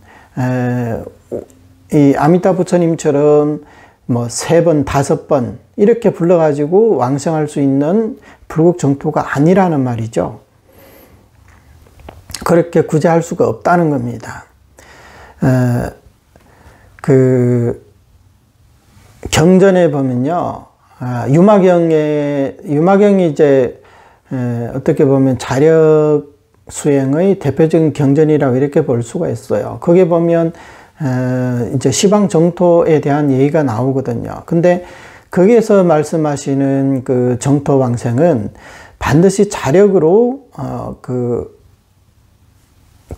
[SPEAKER 2] 이 아미타 부처님처럼 뭐 3번, 5번 이렇게 불러가지고 왕생할 수 있는 불국 정토가 아니라는 말이죠. 그렇게 구제할 수가 없다는 겁니다. 경전에 보면요, 유마경이 이제 어떻게 보면 자력 수행의 대표적인 경전이라고 이렇게 볼 수가 있어요. 거기에 보면 이제 시방 정토에 대한 얘기가 나오거든요. 근데 거기에서 말씀하시는 그 정토 왕생은 반드시 자력으로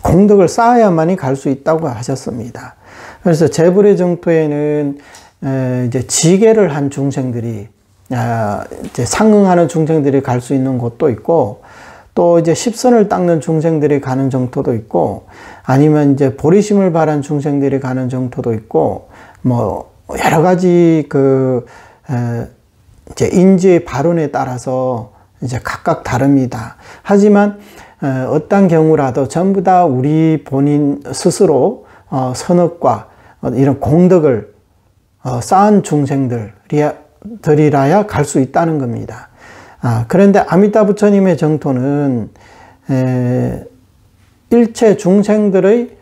[SPEAKER 2] 공덕을 쌓아야만이 갈 수 있다고 하셨습니다. 그래서 재불의 정토에는 이제 지계를 한 중생들이 이제 상응하는 중생들이 갈 수 있는 곳도 있고, 또 이제 십선을 닦는 중생들이 가는 정토도 있고, 아니면 이제 보리심을 바란 중생들이 가는 정토도 있고, 뭐 여러 가지 이제 인지의 발언에 따라서 이제 각각 다릅니다. 하지만 어떤 경우라도 전부 다 우리 본인 스스로 선업과 이런 공덕을 쌓은 중생들이라야 갈 수 있다는 겁니다. 그런데 아미타 부처님의 정토는 일체 중생들이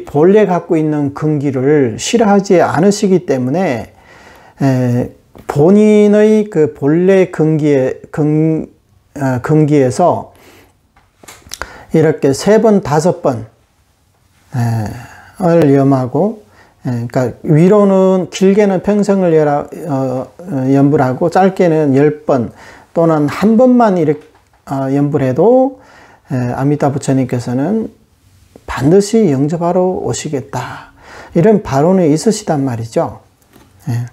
[SPEAKER 2] 본래 갖고 있는 근기를 싫어하지 않으시기 때문에 본인의 그 본래 근기에서 이렇게 3번, 5번 을 염하고, 그러니까 위로는 길게는 평생을 연불하고 짧게는 10번 또는 한 번만 이렇게 연불 해도 아미타 부처님께서는 반드시 영접하러 오시겠다. 이런 발언이 있으시단 말이죠. 예.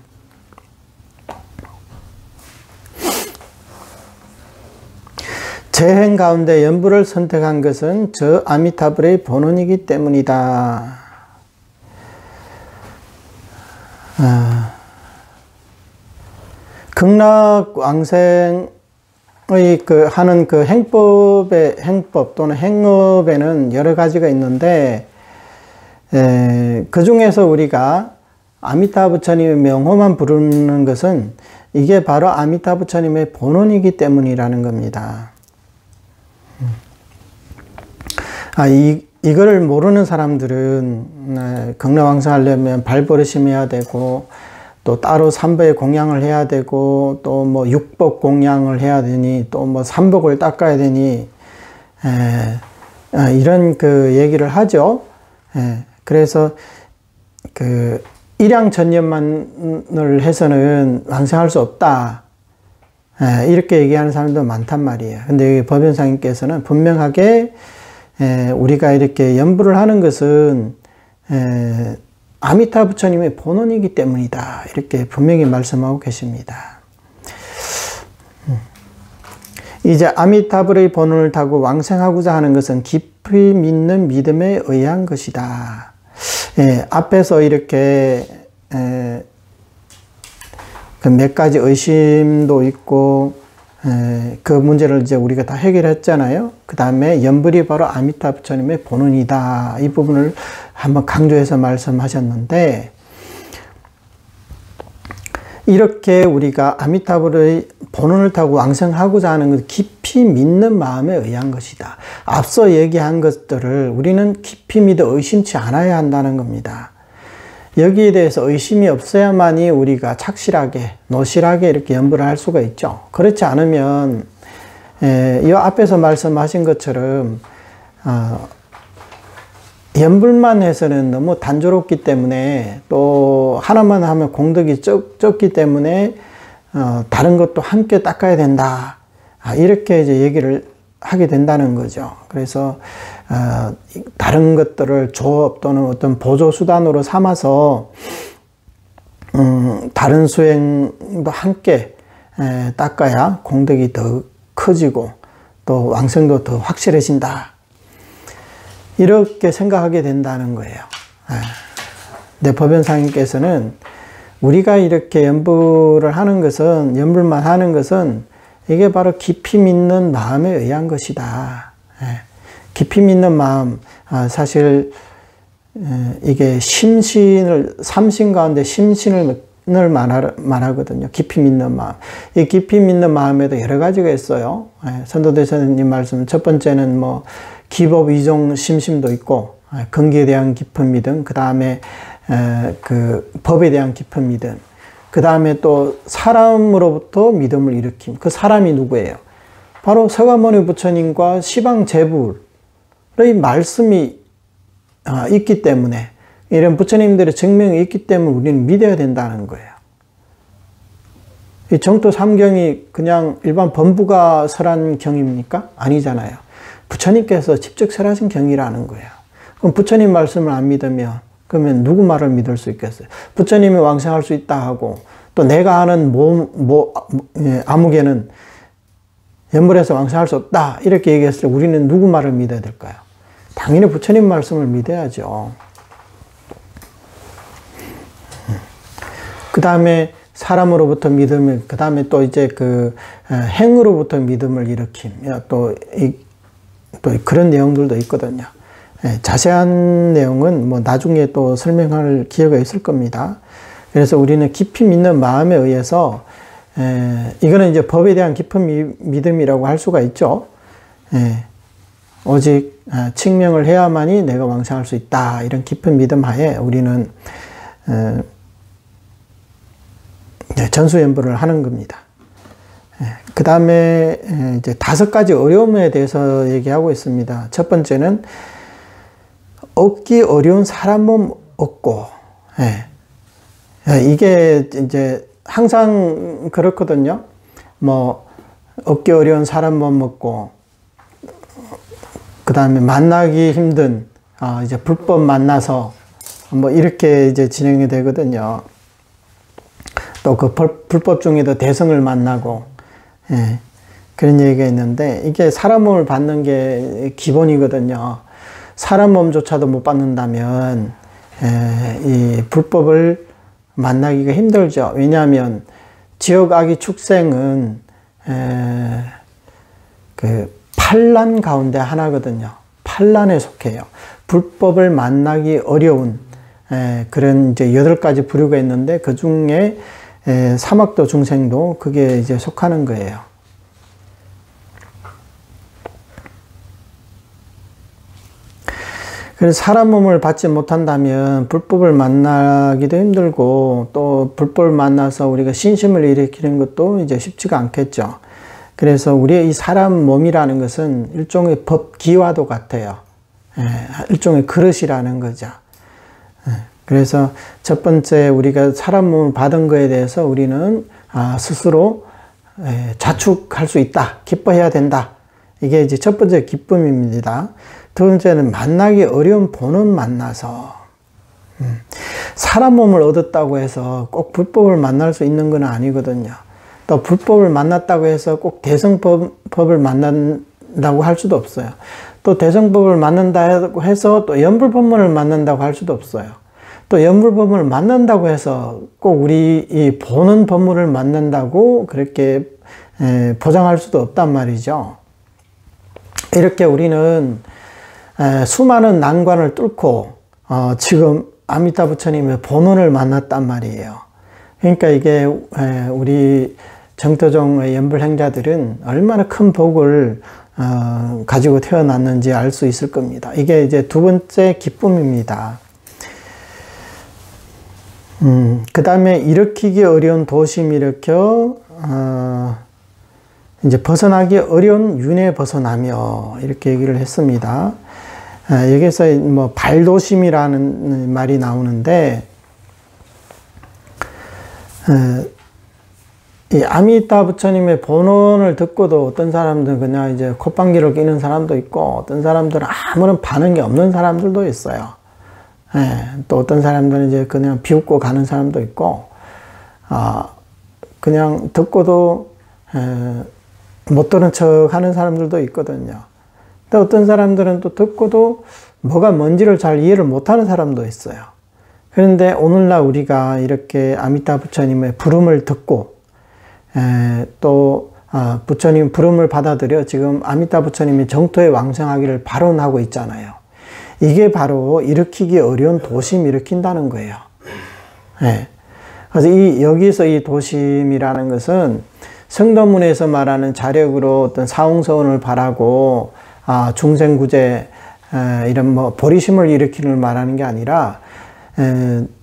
[SPEAKER 2] 제 행 가운데 연불을 선택한 것은 저 아미타불의 본원이기 때문이다. 극락왕생의 하는 행법 또는 행업에는 여러 가지가 있는데, 그 중에서 우리가 아미타 부처님의 명호만 부르는 것은 이게 바로 아미타 부처님의 본원이기 때문이라는 겁니다. 이거를 모르는 사람들은 극락왕생하려면 발버릇이 해야 되고, 또 따로 삼배의 공양을 해야 되고, 또 뭐 육복 공양을 해야 되니, 또 뭐 삼복을 닦아야 되니, 이런 얘기를 하죠. 그래서 일양천년만을 해서는 왕생할 수 없다. 이렇게 얘기하는 사람도 많단 말이에요. 근데 여기 법연상님께서는 분명하게 우리가 이렇게 연불을 하는 것은 아미타 부처님의 본원이기 때문이다. 이렇게 분명히 말씀하고 계십니다. 이제 아미타불의 본원을 타고 왕생하고자 하는 것은 깊이 믿는 믿음에 의한 것이다. 앞에서 이렇게 몇 가지 의심도 있고 그 문제를 이제 우리가 다 해결했잖아요. 그 다음에 연불이 바로 아미타 부처님의 본원이다. 이 부분을 한번 강조해서 말씀하셨는데, 이렇게 우리가 아미타불의 본원을 타고 왕생하고자 하는 것은 깊이 믿는 마음에 의한 것이다. 앞서 얘기한 것들을 우리는 깊이 믿어 의심치 않아야 한다는 겁니다. 여기에 대해서 의심이 없어야만이 우리가 착실하게, 노실하게 이렇게 연불을 할 수가 있죠. 그렇지 않으면 이 앞에서 말씀하신 것처럼 연불만 해서는 너무 단조롭기 때문에, 또 하나만 하면 공덕이 적기 때문에 다른 것도 함께 닦아야 된다. 이렇게 이제 얘기를 하게 된다는 거죠. 그래서 다른 것들을 조업 또는 어떤 보조 수단으로 삼아서 다른 수행도 함께 닦아야 공덕이 더 커지고 또 왕성도 더 확실해진다. 이렇게 생각하게 된다는 거예요. 근데 법연상님께서는 우리가 이렇게 연불을 하는 것은, 연불만 하는 것은 이게 바로 깊이 믿는 마음에 의한 것이다. 깊이 믿는 마음, 사실 이게 심신을, 삼신 가운데 심신을 말하거든요. 깊이 믿는 마음. 이 깊이 믿는 마음에도 여러 가지가 있어요. 선도대사님 말씀, 첫 번째는 뭐 기법 이종 심심도 있고, 근기에 대한 깊은 믿음, 그 다음에 그 법에 대한 깊은 믿음, 그 다음에 또 사람으로부터 믿음을 일으킴. 그 사람이 누구예요? 바로 서가모니 부처님과 시방제불의 말씀이 있기 때문에, 이런 부처님들의 증명이 있기 때문에 우리는 믿어야 된다는 거예요. 이 정토 3경이 그냥 일반 범부가 설한 경입니까? 아니잖아요. 부처님께서 직접 설하신 경이라는 거예요. 그럼 부처님 말씀을 안 믿으면, 그러면 누구 말을 믿을 수 있겠어요? 부처님이 왕생할 수 있다 하고, 또 내가 아는 아무개는 연불해서 왕생할 수 없다. 이렇게 얘기했을 때 우리는 누구 말을 믿어야 될까요? 당연히 부처님 말씀을 믿어야죠. 그 다음에 사람으로부터 믿음을, 그 다음에 또 이제 행으로부터 믿음을 일으킴. 또 그런 내용들도 있거든요. 자세한 내용은 뭐 나중에 또 설명할 기회가 있을 겁니다. 그래서 우리는 깊이 믿는 마음에 의해서, 이거는 이제 법에 대한 깊은 믿음이라고 할 수가 있죠. 오직 칙명을 해야만이 내가 왕생할 수 있다. 이런 깊은 믿음 하에 우리는 전수연불을 하는 겁니다. 그 다음에 이제 5가지 어려움에 대해서 얘기하고 있습니다. 첫 번째는 얻기 어려운 사람 몸 얻고, 이게 이제 항상 그렇거든요. 뭐 얻기 어려운 사람 못 먹고, 그 다음에 만나기 힘든, 이제 불법 만나서, 뭐, 이렇게 이제 진행이 되거든요. 또 그 불법 중에도 대성을 만나고, 예, 그런 얘기가 있는데, 이게 사람 몸을 받는 게 기본이거든요. 사람 몸조차도 못 받는다면, 이 불법을 만나기가 힘들죠. 왜냐하면, 지옥 아기 축생은, 그, 판란 가운데 하나거든요. 판란에 속해요. 불법을 만나기 어려운, 그런 이제 8가지 부류가 있는데, 그 중에 사막도 중생도 그게 이제 속하는 거예요. 그래서 사람 몸을 받지 못한다면 불법을 만나기도 힘들고, 또 불법을 만나서 우리가 신심을 일으키는 것도 이제 쉽지가 않겠죠. 그래서 우리의 이 사람 몸이라는 것은 일종의 법기와도 같아요. 일종의 그릇이라는 거죠. 그래서 첫 번째 우리가 사람 몸을 받은 거에 대해서 우리는 스스로 자축할 수 있다. 기뻐해야 된다. 이게 이제 첫 번째 기쁨입니다. 두 번째는 만나기 어려운 본은 만나서, 사람 몸을 얻었다고 해서 꼭 불법을 만날 수 있는 건 아니거든요. 또 불법을 만났다고 해서 꼭 대성법을 만난다고 할 수도 없어요. 또 대성법을 만난다고 해서 또 연불법문을 만난다고 할 수도 없어요. 또 연불법문을 만난다고 해서 꼭 우리 이 보는 법문을 만난다고 그렇게 보장할 수도 없단 말이죠. 이렇게 우리는 수많은 난관을 뚫고 지금 아미타 부처님의 본원을 만났단 말이에요. 그러니까 이게 우리 정토종의 연불행자들은 얼마나 큰 복을 가지고 태어났는지 알 수 있을 겁니다. 이게 이제 두 번째 기쁨입니다. 그 다음에 일으키기 어려운 도심 일으켜 이제 벗어나기 어려운 윤회 벗어나며 이렇게 얘기를 했습니다. 여기서 뭐 발도심이라는 말이 나오는데, 이 아미타 부처님의 본원을 듣고도 어떤 사람들은 그냥 이제 콧방귀를 뀌는 사람도 있고, 어떤 사람들은 아무런 반응이 없는 사람들도 있어요. 또 어떤 사람들은 이제 그냥 비웃고 가는 사람도 있고, 그냥 듣고도 못 들은 척 하는 사람들도 있거든요. 또 어떤 사람들은 또 듣고도 뭐가 뭔지를 잘 이해를 못하는 사람도 있어요. 그런데 오늘날 우리가 이렇게 아미타 부처님의 부름을 듣고, 또 부처님 부름을 받아들여 지금 아미타 부처님이 정토에 왕생하기를 발언하고 있잖아요. 이게 바로 일으키기 어려운 도심 일으킨다는 거예요. 그래서 여기서 이 도심이라는 것은 성도문에서 말하는 자력으로 어떤 사홍서원을 바라고 중생구제 이런 뭐 보리심을 일으키는 걸 말하는 게 아니라,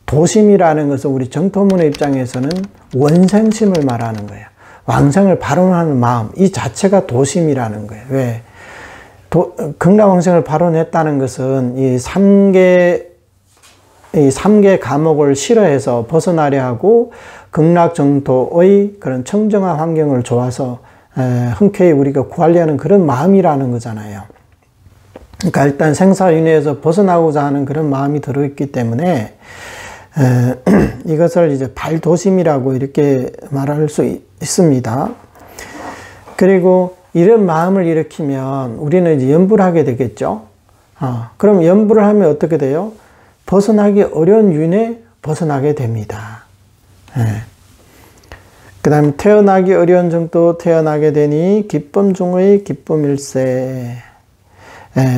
[SPEAKER 2] 도심이라는 것은 우리 정토문의 입장에서는 원생심을 말하는 거예요. 왕생을 발언하는 마음, 이 자체가 도심이라는 거예요. 왜? 극락왕생을 발언했다는 것은 이 3개 감옥을 싫어해서 벗어나려 하고 극락정토의 그런 청정한 환경을 좋아서 흔쾌히 우리가 구하려는 그런 마음이라는 거잖아요. 그러니까 일단 생사윤회에서 벗어나고자 하는 그런 마음이 들어있기 때문에 이것을 이제 발도심이라고 이렇게 말할 수 있습니다. 그리고 이런 마음을 일으키면 우리는 이제 연불을 하게 되겠죠. 그럼 연불을 하면 어떻게 돼요? 벗어나기 어려운 윤에 벗어나게 됩니다. 그 다음에 태어나기 어려운 정도 태어나게 되니 기쁨 중의 기쁨일세.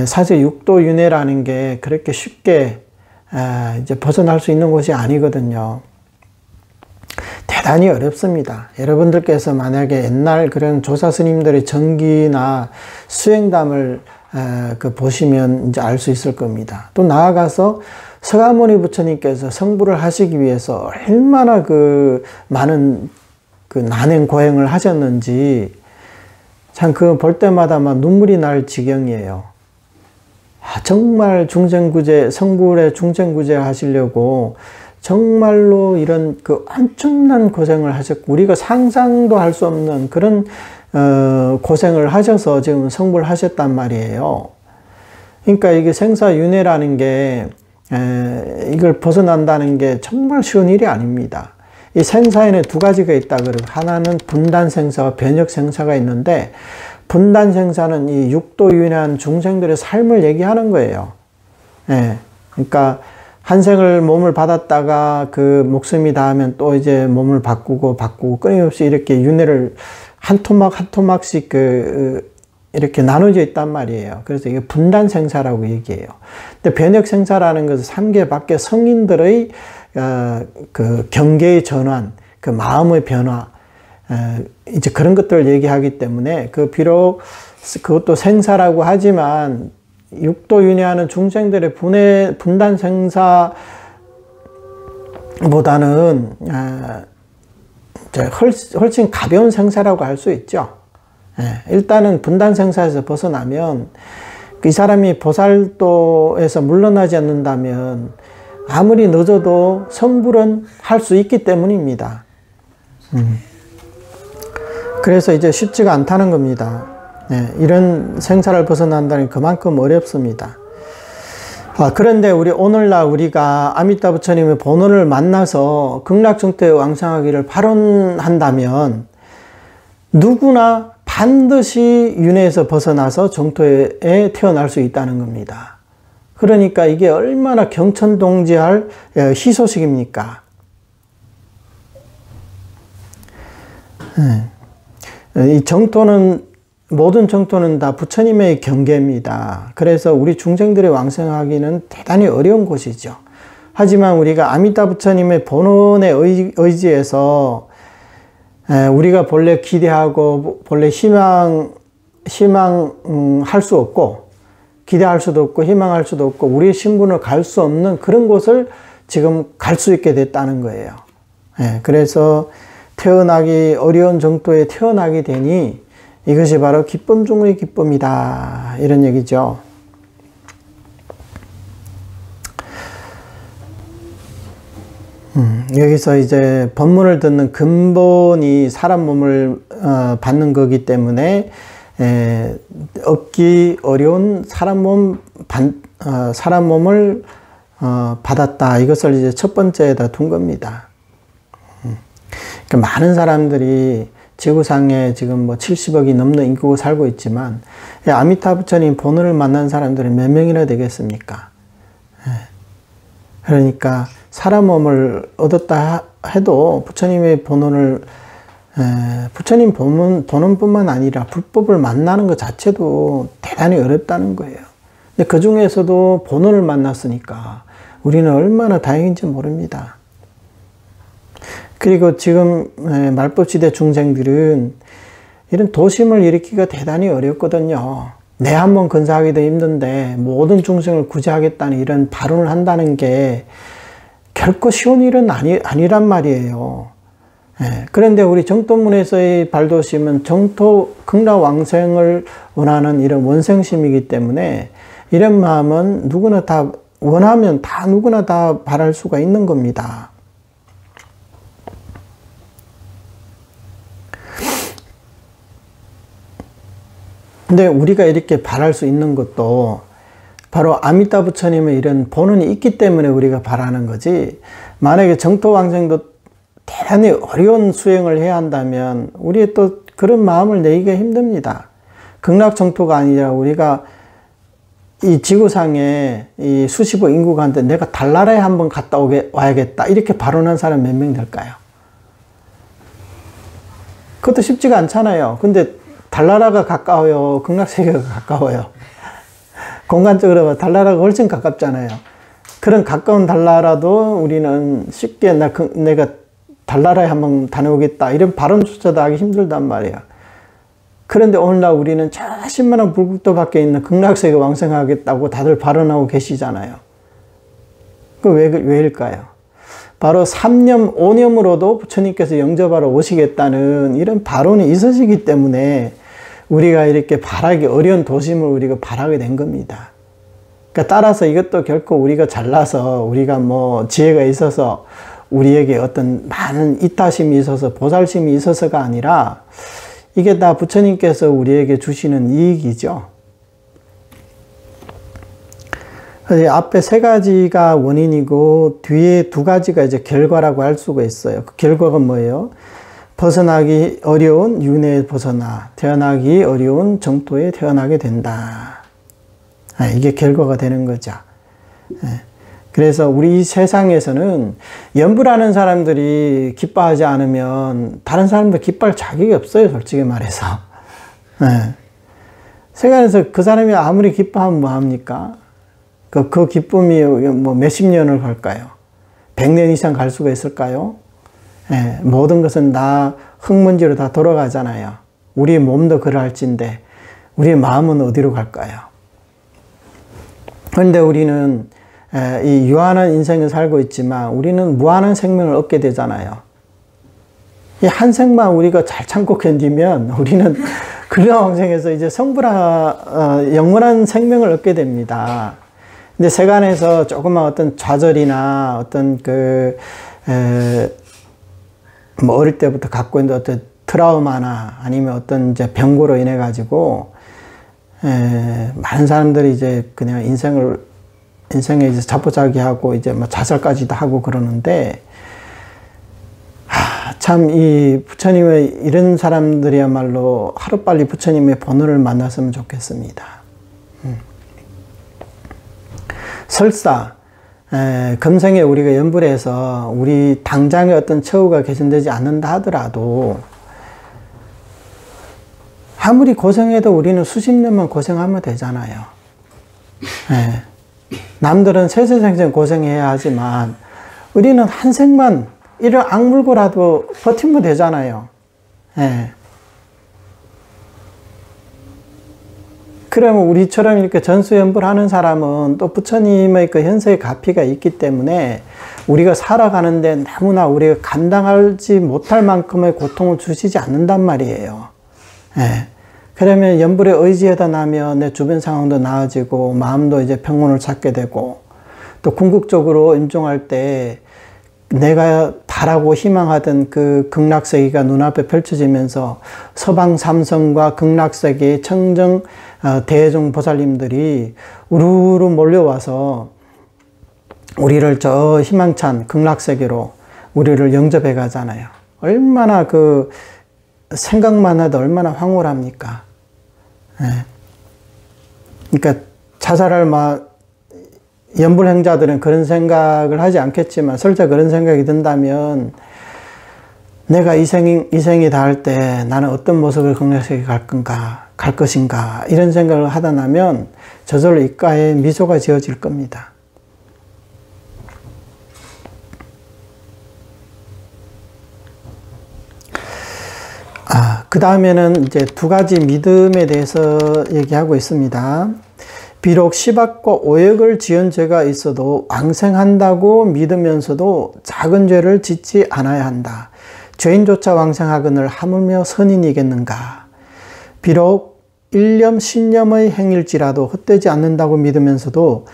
[SPEAKER 2] 사실 육도 윤회라는 게 그렇게 쉽게 이제 벗어날 수 있는 것이 아니거든요. 대단히 어렵습니다. 여러분들께서 만약에 옛날 그런 조사 스님들의 전기나 수행담을 보시면 이제 알 수 있을 겁니다. 또 나아가서 서가모니 부처님께서 성불을 하시기 위해서 얼마나 그 많은 그 난행 고행을 하셨는지 참 그거 볼 때마다 막 눈물이 날 지경이에요. 정말 중생구제, 성불의 중생구제 하시려고 정말로 이런 그 엄청난 고생을 하셨고, 우리가 상상도 할 수 없는 그런 고생을 하셔서 지금 성불 하셨단 말이에요. 그러니까 이게 생사윤회라는 게 이걸 벗어난다는 게 정말 쉬운 일이 아닙니다. 이 생사에는 두 가지가 있다 그러고, 하나는 분단생사와 변혁생사가 있는데, 분단생사는 이 육도윤회한 중생들의 삶을 얘기하는 거예요. 그러니까 한 생을 몸을 받았다가 그 목숨이 닿으면 또 이제 몸을 바꾸고 끊임없이 이렇게 윤회를 한 토막 한 토막씩 이렇게 나눠져 있단 말이에요. 그래서 이게 분단생사라고 얘기해요. 근데 변혁생사라는 것은 삼계 밖에 성인들의 그 경계의 전환, 그 마음의 변화, 이제 그런 것들을 얘기하기 때문에, 그 비록 그것도 생사라고 하지만 육도윤회하는 중생들의 분단생사보다는 훨씬 가벼운 생사라고 할 수 있죠. 일단은 분단생사에서 벗어나면, 이 사람이 보살도에서 물러나지 않는다면 아무리 늦어도 성불은 할 수 있기 때문입니다. 그래서 이제 쉽지가 않다는 겁니다. 이런 생사를 벗어난다는 그만큼 어렵습니다. 그런데 오늘날 우리가 아미타 부처님의 본원을 만나서 극락정토에 왕생하기를 발언한다면 누구나 반드시 윤회에서 벗어나서 정토에 태어날 수 있다는 겁니다. 그러니까 이게 얼마나 경천동지할 희소식입니까? 이 정토는, 모든 정토는 다 부처님의 경계입니다. 그래서 우리 중생들의 왕생하기는 대단히 어려운 곳이죠. 하지만 우리가 아미타 부처님의 본원의 의지에서 우리가 본래 기대하고 본래 희망할 수 없고, 기대할 수도 없고 희망할 수도 없고 우리의 신분을 갈 수 없는 그런 곳을 지금 갈 수 있게 됐다는 거예요. 그래서 태어나기 어려운 정토에 태어나게 되니 이것이 바로 기쁨 중의 기쁨이다, 이런 얘기죠. 여기서 이제 법문을 듣는 근본이 사람 몸을 받는 거기 때문에 얻기 어려운 사람 몸을 받았다, 이것을 이제 첫 번째에다 둔 겁니다. 그러니까 많은 사람들이 지구상에 지금 뭐 70억이 넘는 인구가 살고 있지만, 아미타 부처님 본원을 만난 사람들이 몇 명이나 되겠습니까? 그러니까 사람 몸을 얻었다 해도 부처님의 본원을, 부처님 본원뿐만 아니라 불법을 만나는 것 자체도 대단히 어렵다는 거예요. 근데 그 중에서도 본원을 만났으니까 우리는 얼마나 다행인지 모릅니다. 그리고 지금 말법시대 중생들은 이런 도심을 일으키기가 대단히 어렵거든요. 내 한 번 건사하기도 힘든데 모든 중생을 구제하겠다는 이런 발언을 한다는 게 결코 쉬운 일은 아니란 말이에요. 그런데 우리 정토문에서의 발도심은 정토 극락왕생을 원하는 이런 원생심이기 때문에 이런 마음은 누구나 다 원하면 누구나 다 바랄 수가 있는 겁니다. 근데 우리가 이렇게 바랄 수 있는 것도 바로 아미타 부처님의 이런 본원이 있기 때문에 우리가 바라는 거지, 만약에 정토왕생도 대단히 어려운 수행을 해야 한다면 우리의 또 그런 마음을 내기가 힘듭니다. 극락정토가 아니라 우리가 이 지구상에 이 수십억 인구가 한데 내가 달나라에 한번 갔다 와야겠다, 이렇게 발언한 사람 몇 명 될까요? 그것도 쉽지가 않잖아요. 근데 달나라가 가까워요, 극락세계가 가까워요? 공간적으로 봐 달나라가 훨씬 가깝잖아요. 그런 가까운 달나라도 우리는 쉽게 내가 달나라에 한번 다녀오겠다, 이런 발언조차도 하기 힘들단 말이에요. 그런데 오늘날 우리는 저 10만원 불국도 밖에 있는 극락세계 왕생하겠다고 다들 발언하고 계시잖아요. 그 왜일까요? 바로 3념, 5념으로도 부처님께서 영접하러 오시겠다는 이런 발언이 있으시기 때문에 우리가 이렇게 바라기 어려운 도심을 우리가 바라게 된 겁니다. 그러니까 따라서 이것도 결코 우리가 잘나서 우리가 뭐 지혜가 있어서 우리에게 어떤 많은 이타심이 있어서 보살심이 있어서가 아니라 이게 다 부처님께서 우리에게 주시는 이익이죠. 앞에 세 가지가 원인이고 뒤에 두 가지가 이제 결과라고 할 수가 있어요. 그 결과가 뭐예요? 벗어나기 어려운 윤회에 벗어나 태어나기 어려운 정토에 태어나게 된다. 이게 결과가 되는 거죠. 그래서 우리 세상에서는 연불하는 사람들이 기뻐하지 않으면 다른 사람들 기뻐할 자격이 없어요. 솔직히 말해서. 세간에서 그 사람이 아무리 기뻐하면 뭐합니까? 그 기쁨이 뭐 몇십 년을 갈까요? 100년 이상 갈 수가 있을까요? 모든 것은 다 흙먼지로 다 돌아가잖아요. 우리 몸도 그럴진데 우리의 마음은 어디로 갈까요? 그런데 우리는 이 유한한 인생을 살고 있지만 우리는 무한한 생명을 얻게 되잖아요. 이 한 생만 우리가 잘 참고 견디면 우리는 근래왕생에서 이제 영원한 생명을 얻게 됩니다. 근데 세간에서 조그만 어떤 좌절이나 어떤 뭐 어릴 때부터 갖고 있는 어떤 트라우마나 아니면 어떤 이제 병고로 인해 가지고 많은 사람들이 이제 그냥 인생에 이제 자포자기하고 이제 뭐 자살까지도 하고 그러는데 참 이 부처님의 이런 사람들이야말로 하루빨리 부처님의 본원을 만났으면 좋겠습니다. 설사 금생에 우리가 연불해서 우리 당장의 어떤 처우가 개선되지 않는다 하더라도 아무리 고생해도 우리는 수십 년만 고생하면 되잖아요. 남들은 세세생생 고생해야 하지만 우리는 한 생만 이를 악물고라도 버티면 되잖아요. 그러면 우리처럼 이렇게 전수연불하는 사람은 또 부처님의 그 현세의 가피가 있기 때문에 우리가 살아가는데 너무나 우리가 감당하지 못할 만큼의 고통을 주시지 않는단 말이에요. 그러면 연불에 의지하다 나면 내 주변 상황도 나아지고 마음도 이제 평온을 찾게 되고 또 궁극적으로 임종할 때 내가 바라고 희망하던 그 극락세계가 눈앞에 펼쳐지면서 서방 삼성과 극락세계의 청정 대종 보살님들이 우르르 몰려와서 우리를 저 희망찬 극락세계로 우리를 영접해 가잖아요. 얼마나 그 생각만 해도 얼마나 황홀합니까? 그러니까 자살할 연불행자들은 그런 생각을 하지 않겠지만 설사 그런 생각이 든다면 내가 이생이 닿을 때 나는 어떤 모습을 극락세계에 갈 것인가 이런 생각을 하다 나면 저절로 입가에 미소가 지어질 겁니다. 그 다음에는 이제 두 가지 믿음에 대해서 얘기하고 있습니다. 비록 시박과 오역을 지은 죄가 있어도 왕생한다고 믿으면서도 작은 죄를 짓지 않아야 한다. 죄인조차 왕생하거늘 하물며 선인이겠는가. 비록 일념 신념의 행일지라도 헛되지 않는다고 믿으면서도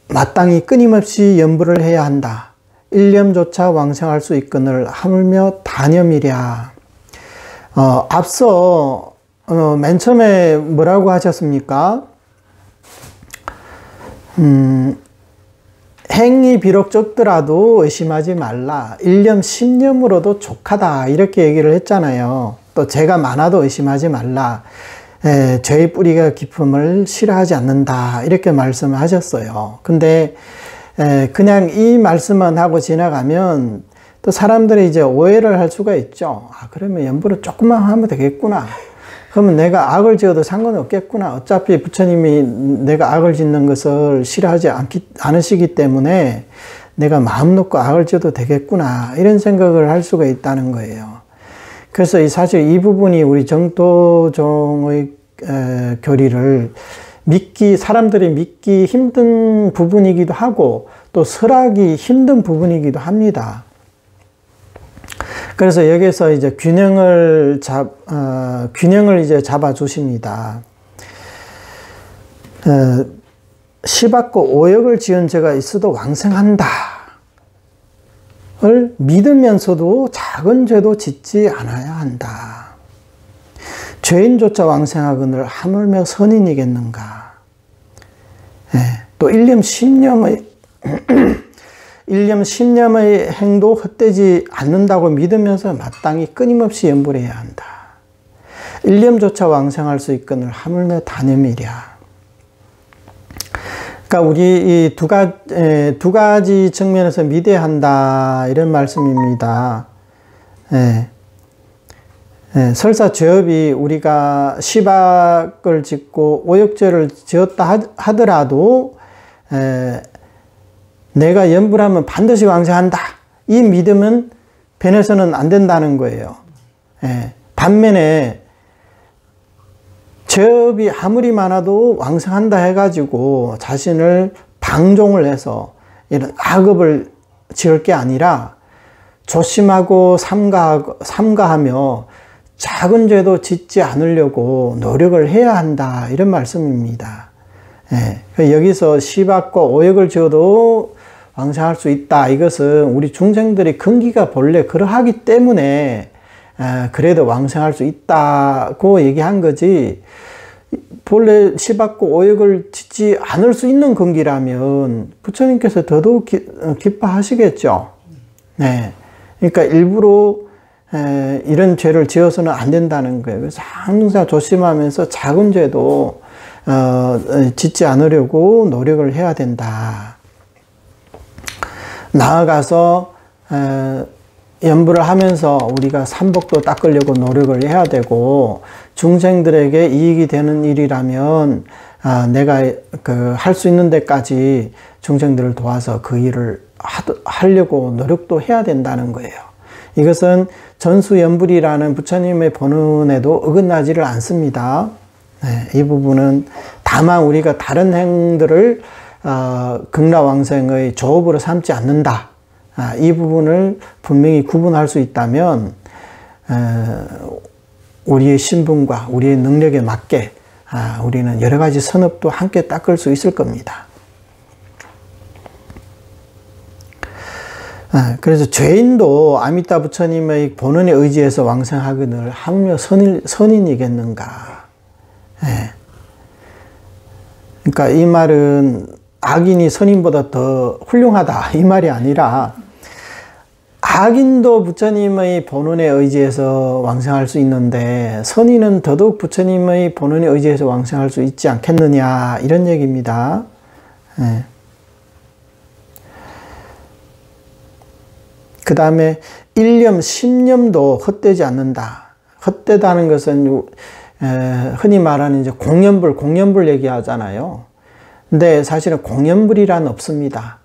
[SPEAKER 2] 마땅히 끊임없이 연불을 해야 한다. 일념조차 왕생할 수 있거늘 하물며 단념이랴. 앞서 맨 처음에 뭐라고 하셨습니까? 행이 비록 적더라도 의심하지 말라. 일념 신념으로도 족하다. 이렇게 얘기를 했잖아요. 또 죄가 많아도 의심하지 말라. 죄의 뿌리가 깊음을 싫어하지 않는다. 이렇게 말씀을 하셨어요. 근데 그냥 이 말씀만 하고 지나가면 또 사람들이 이제 오해를 할 수가 있죠. 그러면 연불을 조금만 하면 되겠구나. 그러면 내가 악을 지어도 상관없겠구나. 어차피 부처님이 내가 악을 짓는 것을 싫어하지 않으시기 때문에 내가 마음 놓고 악을 지어도 되겠구나. 이런 생각을 할 수가 있다는 거예요. 그래서 사실 이 부분이 우리 정도종의 교리를 사람들이 믿기 힘든 부분이기도 하고 또 설하기 힘든 부분이기도 합니다. 그래서 여기서 이제 균형을 이제 잡아 주십니다. 시받고 오역을 지은 죄가 있어도 왕생한다 을 믿으면서도 작은 죄도 짓지 않아야 한다. 죄인조차 왕생하거늘 하물며 선인이겠는가. 예, 또 일념 신념의 행도 헛되지 않는다고 믿으면서 마땅히 끊임없이 염불 해야 한다. 일념조차 왕생할 수 있거늘 하물며 단염이랴. 그러니까 우리 이 두 가지 측면에서 믿어야 한다 이런 말씀입니다. 예. 예, 설사 죄업이 우리가 시박을 짓고 오역죄를 지었다 하더라도 내가 염불하면 반드시 왕생한다 이 믿음은 변해서는 안 된다는 거예요. 예. 반면에 죄업이 아무리 많아도 왕생한다 해가지고 자신을 방종을 해서 이런 악업을 지을 게 아니라 조심하고 삼가하며 작은 죄도 짓지 않으려고 노력을 해야 한다 이런 말씀입니다. 예, 여기서 시박과 오역을 지어도 왕생할 수 있다. 이것은 우리 중생들의 근기가 본래 그러하기 때문에 그래도 왕생할 수 있다고 얘기한 거지, 본래 시박고 오역을 짓지 않을 수 있는 근기라면 부처님께서 더더욱 기뻐하시겠죠. 네. 그러니까 일부러 이런 죄를 지어서는 안 된다는 거예요. 그래서 항상 조심하면서 작은 죄도 짓지 않으려고 노력을 해야 된다. 나아가서 염불을 하면서 우리가 삼복도 닦으려고 노력을 해야 되고, 중생들에게 이익이 되는 일이라면 내가 할 수 있는 데까지 중생들을 도와서 그 일을 하려고 노력도 해야 된다는 거예요. 이것은 전수염불이라는 부처님의 본문에도 어긋나지를 않습니다. 네, 이 부분은 다만 우리가 다른 행들을 극락왕생의 조업으로 삼지 않는다. 이 부분을 분명히 구분할 수 있다면 우리의 신분과 우리의 능력에 맞게 우리는 여러 가지 선업도 함께 닦을 수 있을 겁니다. 그래서 죄인도 아미타 부처님의 본원에 의지해서 왕생하거늘 하물며 선인이겠는가. 그러니까 이 말은 악인이 선인보다 더 훌륭하다 이 말이 아니라, 악인도 부처님의 본원에 의지해서 왕생할 수 있는데 선인은 더더욱 부처님의 본원에 의지해서 왕생할 수 있지 않겠느냐 이런 얘기입니다. 그 다음에 일념, 신념도 헛되지 않는다. 헛되다는 것은 흔히 말하는 이제 공연불 얘기하잖아요. 근데 사실은 공연불이란 없습니다.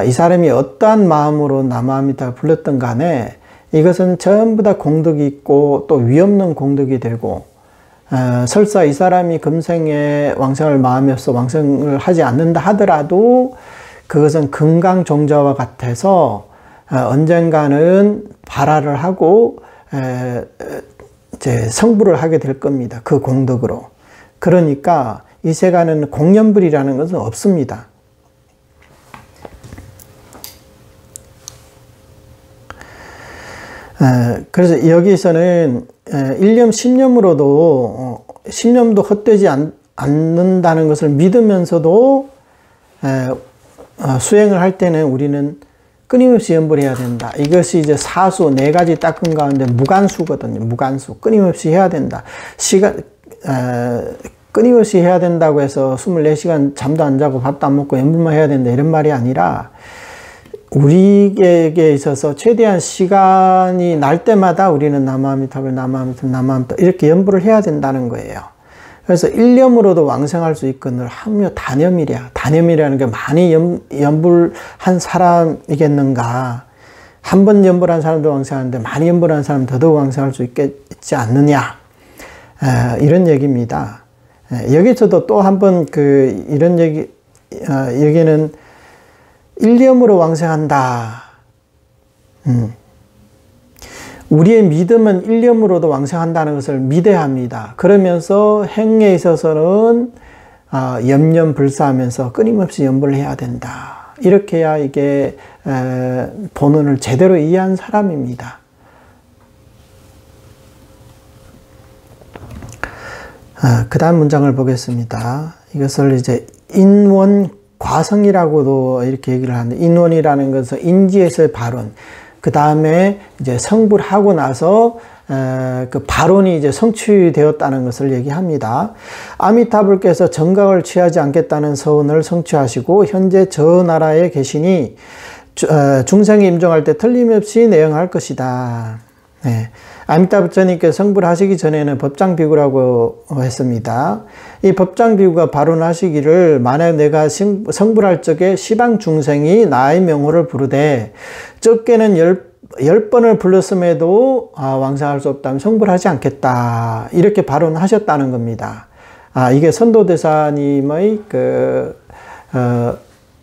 [SPEAKER 2] 이 사람이 어떠한 마음으로 남아미타를 불렀던 간에 이것은 전부 다 공덕이 있고 또 위없는 공덕이 되고, 설사 이 사람이 금생에 왕생을 마음에서 왕생을 하지 않는다 하더라도 그것은 금강종자와 같아서 언젠가는 발화를 하고 이제 성불을 하게 될 겁니다. 그 공덕으로. 그러니까 이 세간에는 공연불이라는 것은 없습니다. 그래서 여기서는 일념, 신념으로도 신념도 헛되지 않는다는 것을 믿으면서도 수행을 할 때는 우리는 끊임없이 염불해야 된다. 이것이 이제 사수 4가지 닦은 가운데 무간수거든요. 무간수. 끊임없이 해야 된다. 끊임없이 해야 된다고 해서 24시간 잠도 안 자고 밥도 안 먹고 염불만 해야 된다 이런 말이 아니라, 우리에게 있어서 최대한 시간이 날 때마다 우리는 남아미타불 이렇게 염불을 해야 된다는 거예요. 그래서 일념으로도 왕생할 수 있거늘 하물며 단염이랴. 단염이라는 게 많이 염불한 사람이겠는가. 한 번 염불한 사람도 왕생하는데 많이 염불한 사람 더더욱 왕생할 수 있지 않느냐. 이런 얘기입니다. 여기서도 또 한 번 이런 얘기, 여기는 일념으로 왕생한다. 우리의 믿음은 일념으로도 왕생한다는 것을 믿어야 합니다. 그러면서 행에 있어서는 염려불사하면서 끊임없이 연불을 해야 된다. 이렇게 해야 이게 본원을 제대로 이해한 사람입니다. 그 다음 문장을 보겠습니다. 이것을 이제 인원과성이라고도 이렇게 얘기를 하는데, 인원이라는 것은 인지에서의 발원, 그 다음에 이제 성불하고 나서 그 발언이 이제 성취되었다는 것을 얘기합니다. 아미타불께서 정각을 취하지 않겠다는 서원을 성취하시고 현재 저 나라에 계시니 중생이 임종할 때 틀림없이 내영할 것이다. 네. 아미타 부처님께서 성불하시기 전에는 법장비구라고 했습니다. 이 법장비구가 발언하시기를, 만약 내가 성불할 적에 시방 중생이 나의 명호를 부르되 적게는 10번을 불렀음에도 왕생할 수 없다면 성불하지 않겠다. 이렇게 발언하셨다는 겁니다. 이게 선도대사님의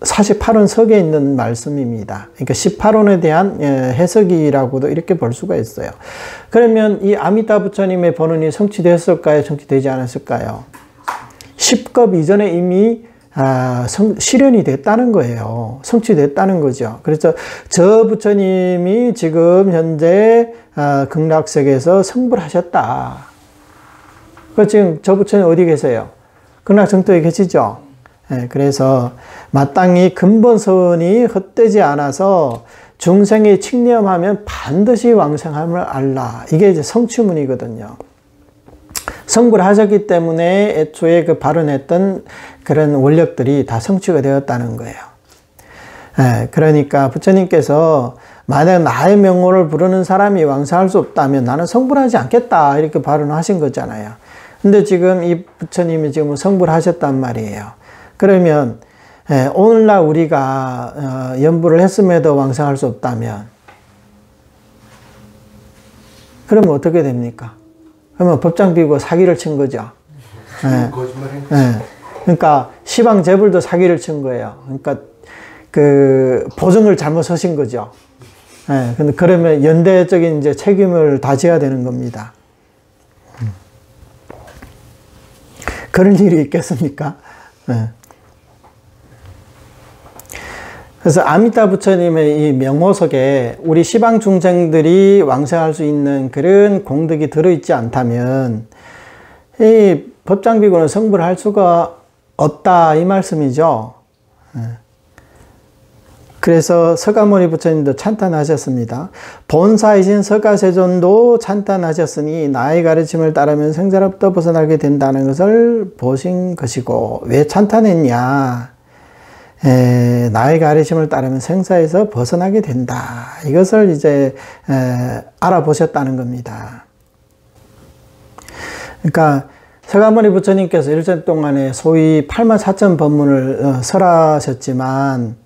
[SPEAKER 2] 48원 석에 있는 말씀입니다. 그러니까 18원에 대한 해석이라고도 이렇게 볼 수가 있어요. 그러면 이 아미타 부처님의 번원이 성취됐을까요? 성취되지 않았을까요? 10급 이전에 이미 실현이 됐다는 거예요. 성취됐다는 거죠. 그래서 저 부처님이 지금 현재 극락세계에서 성불하셨다. 지금 저 부처님 어디 계세요? 극락정토에 계시죠? 네, 그래서 마땅히 근본선이 헛되지 않아서 중생이 칙념하면 반드시 왕생함을 알라. 이게 이제 성취문이거든요. 성불하셨기 때문에 애초에 그 발언했던 그런 원력들이 다 성취가 되었다는 거예요. 네, 그러니까 부처님께서 만약 나의 명호를 부르는 사람이 왕생할 수 없다면 나는 성불하지 않겠다. 이렇게 발언하신 거잖아요. 근데 지금 이 부처님이 지금 성불하셨단 말이에요. 그러면 오늘날 우리가 연불을 했음에도 왕생할 수 없다면 그러면 어떻게 됩니까? 그러면 법장비고 사기를 친 거죠. 그러니까 시방재불도 사기를 친 거예요. 그러니까 그 보증을 잘못 서신 거죠. 근데 그러면 연대적인 이제 책임을 다져야 되는 겁니다. 그런 일이 있겠습니까? 그래서 아미타 부처님의 이 명호석에 우리 시방 중생들이 왕생할 수 있는 그런 공덕이 들어있지 않다면 이 법장비구는 성불할 수가 없다, 이 말씀이죠. 그래서 서가모니 부처님도 찬탄하셨습니다. 본사이신 서가세존도 찬탄하셨으니 나의 가르침을 따르면 생사로부터 벗어나게 된다는 것을 보신 것이고, 왜 찬탄했냐? 나의 가르침을 따르면 생사에서 벗어나게 된다. 이것을 이제 알아보셨다는 겁니다. 그러니까 서가모니 부처님께서 일생 동안에 소위 84,000법문을 설하셨지만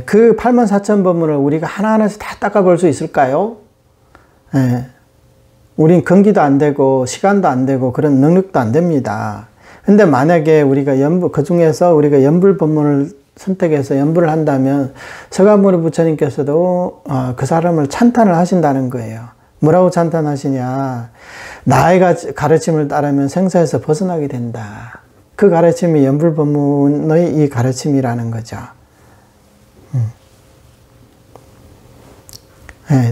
[SPEAKER 2] 그 84,000법문을 우리가 하나하나씩 다 닦아볼 수 있을까요? 우린 근기도 안 되고 시간도 안 되고 그런 능력도 안 됩니다. 근데 만약에 우리가 그 중에서 우리가 연불 법문을 선택해서 연불을 한다면 서가모니 부처님께서도 그 사람을 찬탄을 하신다는 거예요. 뭐라고 찬탄하시냐? 나의 가르침을 따르면 생사에서 벗어나게 된다. 그 가르침이 연불 법문의 이 가르침이라는 거죠.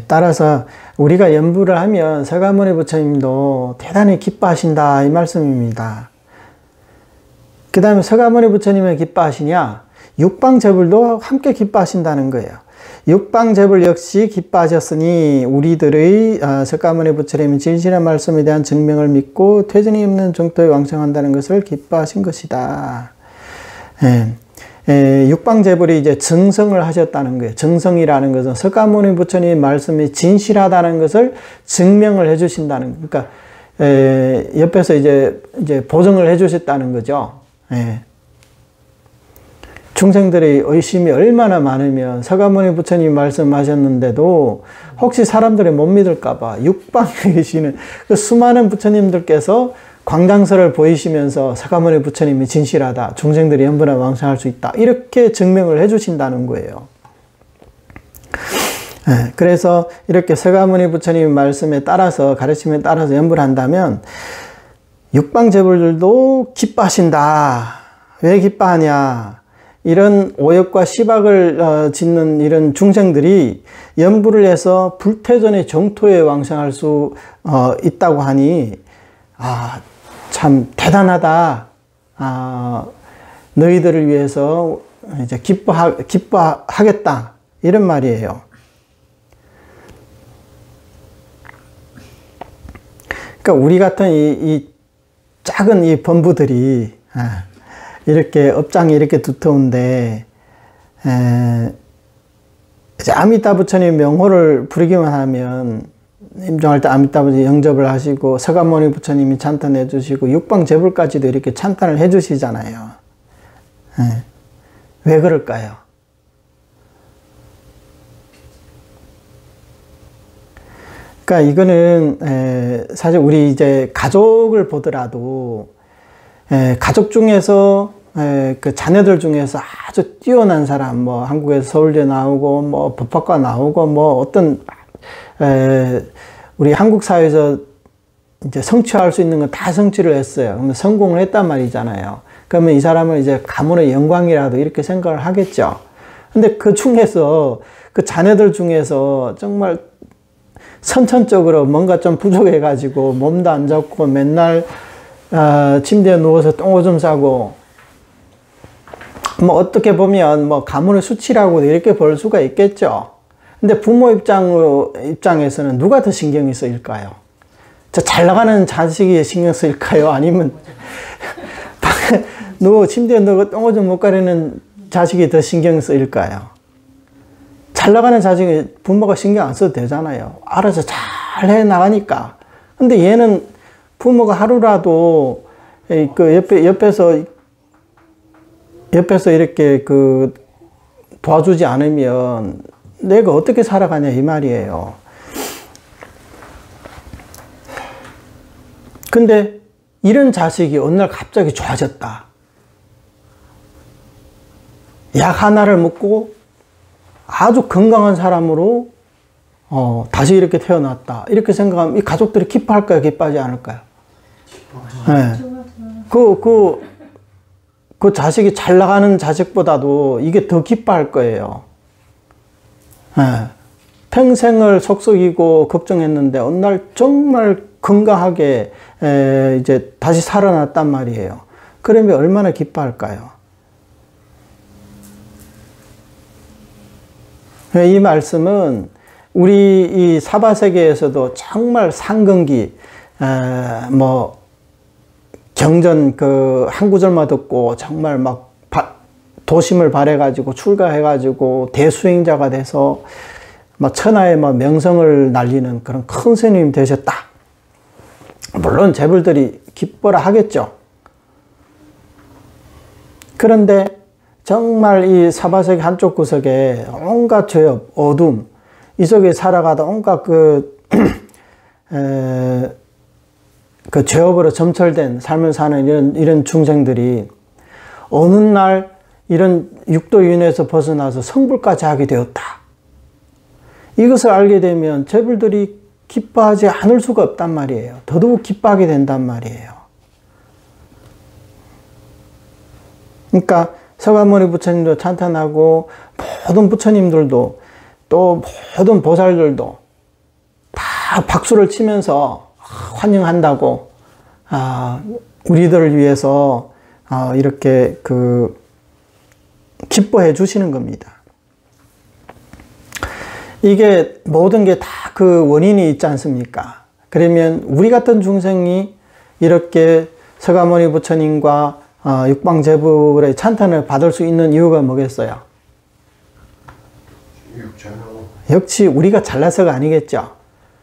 [SPEAKER 2] 따라서 우리가 연불을 하면 서가모니 부처님도 대단히 기뻐하신다, 이 말씀입니다. 그 다음에 서가모니 부처님이 기뻐하시냐? 육방제불도 함께 기뻐하신다는 거예요. 육방제불 역시 기뻐하셨으니 우리들의 서가모니 부처님이 진실한 말씀에 대한 증명을 믿고 퇴전이 없는 정토에 왕생한다는 것을 기뻐하신 것이다. 육방제불이 이제 증성을 하셨다는 거예요. 증성이라는 것은 서가모니 부처님의 말씀이 진실하다는 것을 증명을 해 주신다는 거예요. 그러니까 옆에서 이제 보증을 해 주셨다는 거죠. 중생들의 의심이 얼마나 많으면 서가모니 부처님이 말씀하셨는데도 혹시 사람들이 못 믿을까봐 육방에 계시는 그 수많은 부처님들께서 광장설을 보이시면서 서가모니 부처님이 진실하다, 중생들이 연분에 왕생할 수 있다, 이렇게 증명을 해 주신다는 거예요. 그래서 이렇게 서가모니 부처님 말씀에 따라서, 가르침에 따라서 연불한다면 육방재불들도 기뻐하신다. 왜 기뻐하냐? 이런 오역과 시박을 짓는 이런 중생들이 염불을 해서 불태전의 정토에 왕생할 수 있다고 하니 참 대단하다. 너희들을 위해서 이제 기뻐하겠다. 이런 말이에요. 그러니까 우리 같은 이 작은 이 범부들이 이렇게 업장이 이렇게 두터운데 이제 아미타 부처님 명호를 부르기만 하면 임종할 때 아미타 부처님 영접을 하시고 서가모니 부처님이 찬탄해 주시고 육방재불까지도 이렇게 찬탄을 해 주시잖아요. 왜 그럴까요? 그러니까 이거는 사실 우리 이제 가족을 보더라도 가족 중에서 그 자녀들 중에서 아주 뛰어난 사람, 뭐 한국에서 서울대 나오고 뭐 법학과 나오고 뭐 어떤 우리 한국 사회에서 이제 성취할 수 있는 건 다 성취를 했어요. 그러면 성공을 했단 말이잖아요. 그러면 이 사람은 이제 가문의 영광이라도 이렇게 생각을 하겠죠. 근데 그 중에서 그 자녀들 중에서 정말 선천적으로 뭔가 좀 부족해가지고 몸도 안 좋고 맨날 침대에 누워서 똥오줌 싸고 뭐 어떻게 보면 뭐 가문의 수치라고 이렇게 볼 수가 있겠죠. 근데 부모 입장에서는 누가 더 신경이 쓰일까요? 잘 나가는 자식이 신경 쓰일까요? 아니면 침대에 누워 똥오줌 못 가리는 자식이 더 신경 쓰일까요? 잘 나가는 자식이 부모가 신경 안 써도 되잖아요. 알아서 잘 해 나가니까. 근데 얘는 부모가 하루라도 그 옆에서 이렇게 그 도와주지 않으면 내가 어떻게 살아가냐 이 말이에요. 근데 이런 자식이 어느 날 갑자기 좋아졌다. 약 하나를 먹고 아주 건강한 사람으로 다시 이렇게 태어났다. 이렇게 생각하면 이 가족들이 기뻐할까요? 기뻐하지 않을까요? 네. 그 자식이 잘 나가는 자식보다도 이게 더 기뻐할 거예요. 네. 평생을 속썩이고 걱정했는데 어느 날 정말 건강하게 이제 다시 살아났단 말이에요. 그러면 얼마나 기뻐할까요? 이 말씀은 우리 이 사바세계에서도 정말 상근기, 뭐 경전 그 한 구절만 듣고 정말 막 도심을 발해가지고 출가해가지고 대수행자가 돼서 막 천하의 막 명성을 날리는 그런 큰 스님이 되셨다. 물론 재불들이 기뻐라 하겠죠. 그런데 정말 이 사바세계 한쪽 구석에 온갖 죄업, 어둠, 이 속에 살아가다 온갖 그 죄업으로 점철된 삶을 사는 이런 중생들이 어느 날 이런 육도윤회에서 벗어나서 성불까지 하게 되었다. 이것을 알게 되면 재불들이 기뻐하지 않을 수가 없단 말이에요. 더더욱 기뻐하게 된단 말이에요. 그러니까 서가모니 부처님도 찬탄하고 모든 부처님들도 또 모든 보살들도 다 박수를 치면서 환영한다고 우리들을 위해서 이렇게 기뻐해 주시는 겁니다. 이게 모든 게 다 그 원인이 있지 않습니까? 그러면 우리 같은 중생이 이렇게 서가모니 부처님과 육방재불의 찬탄을 받을 수 있는 이유가 뭐겠어요? 역시 우리가 잘나서가 아니겠죠.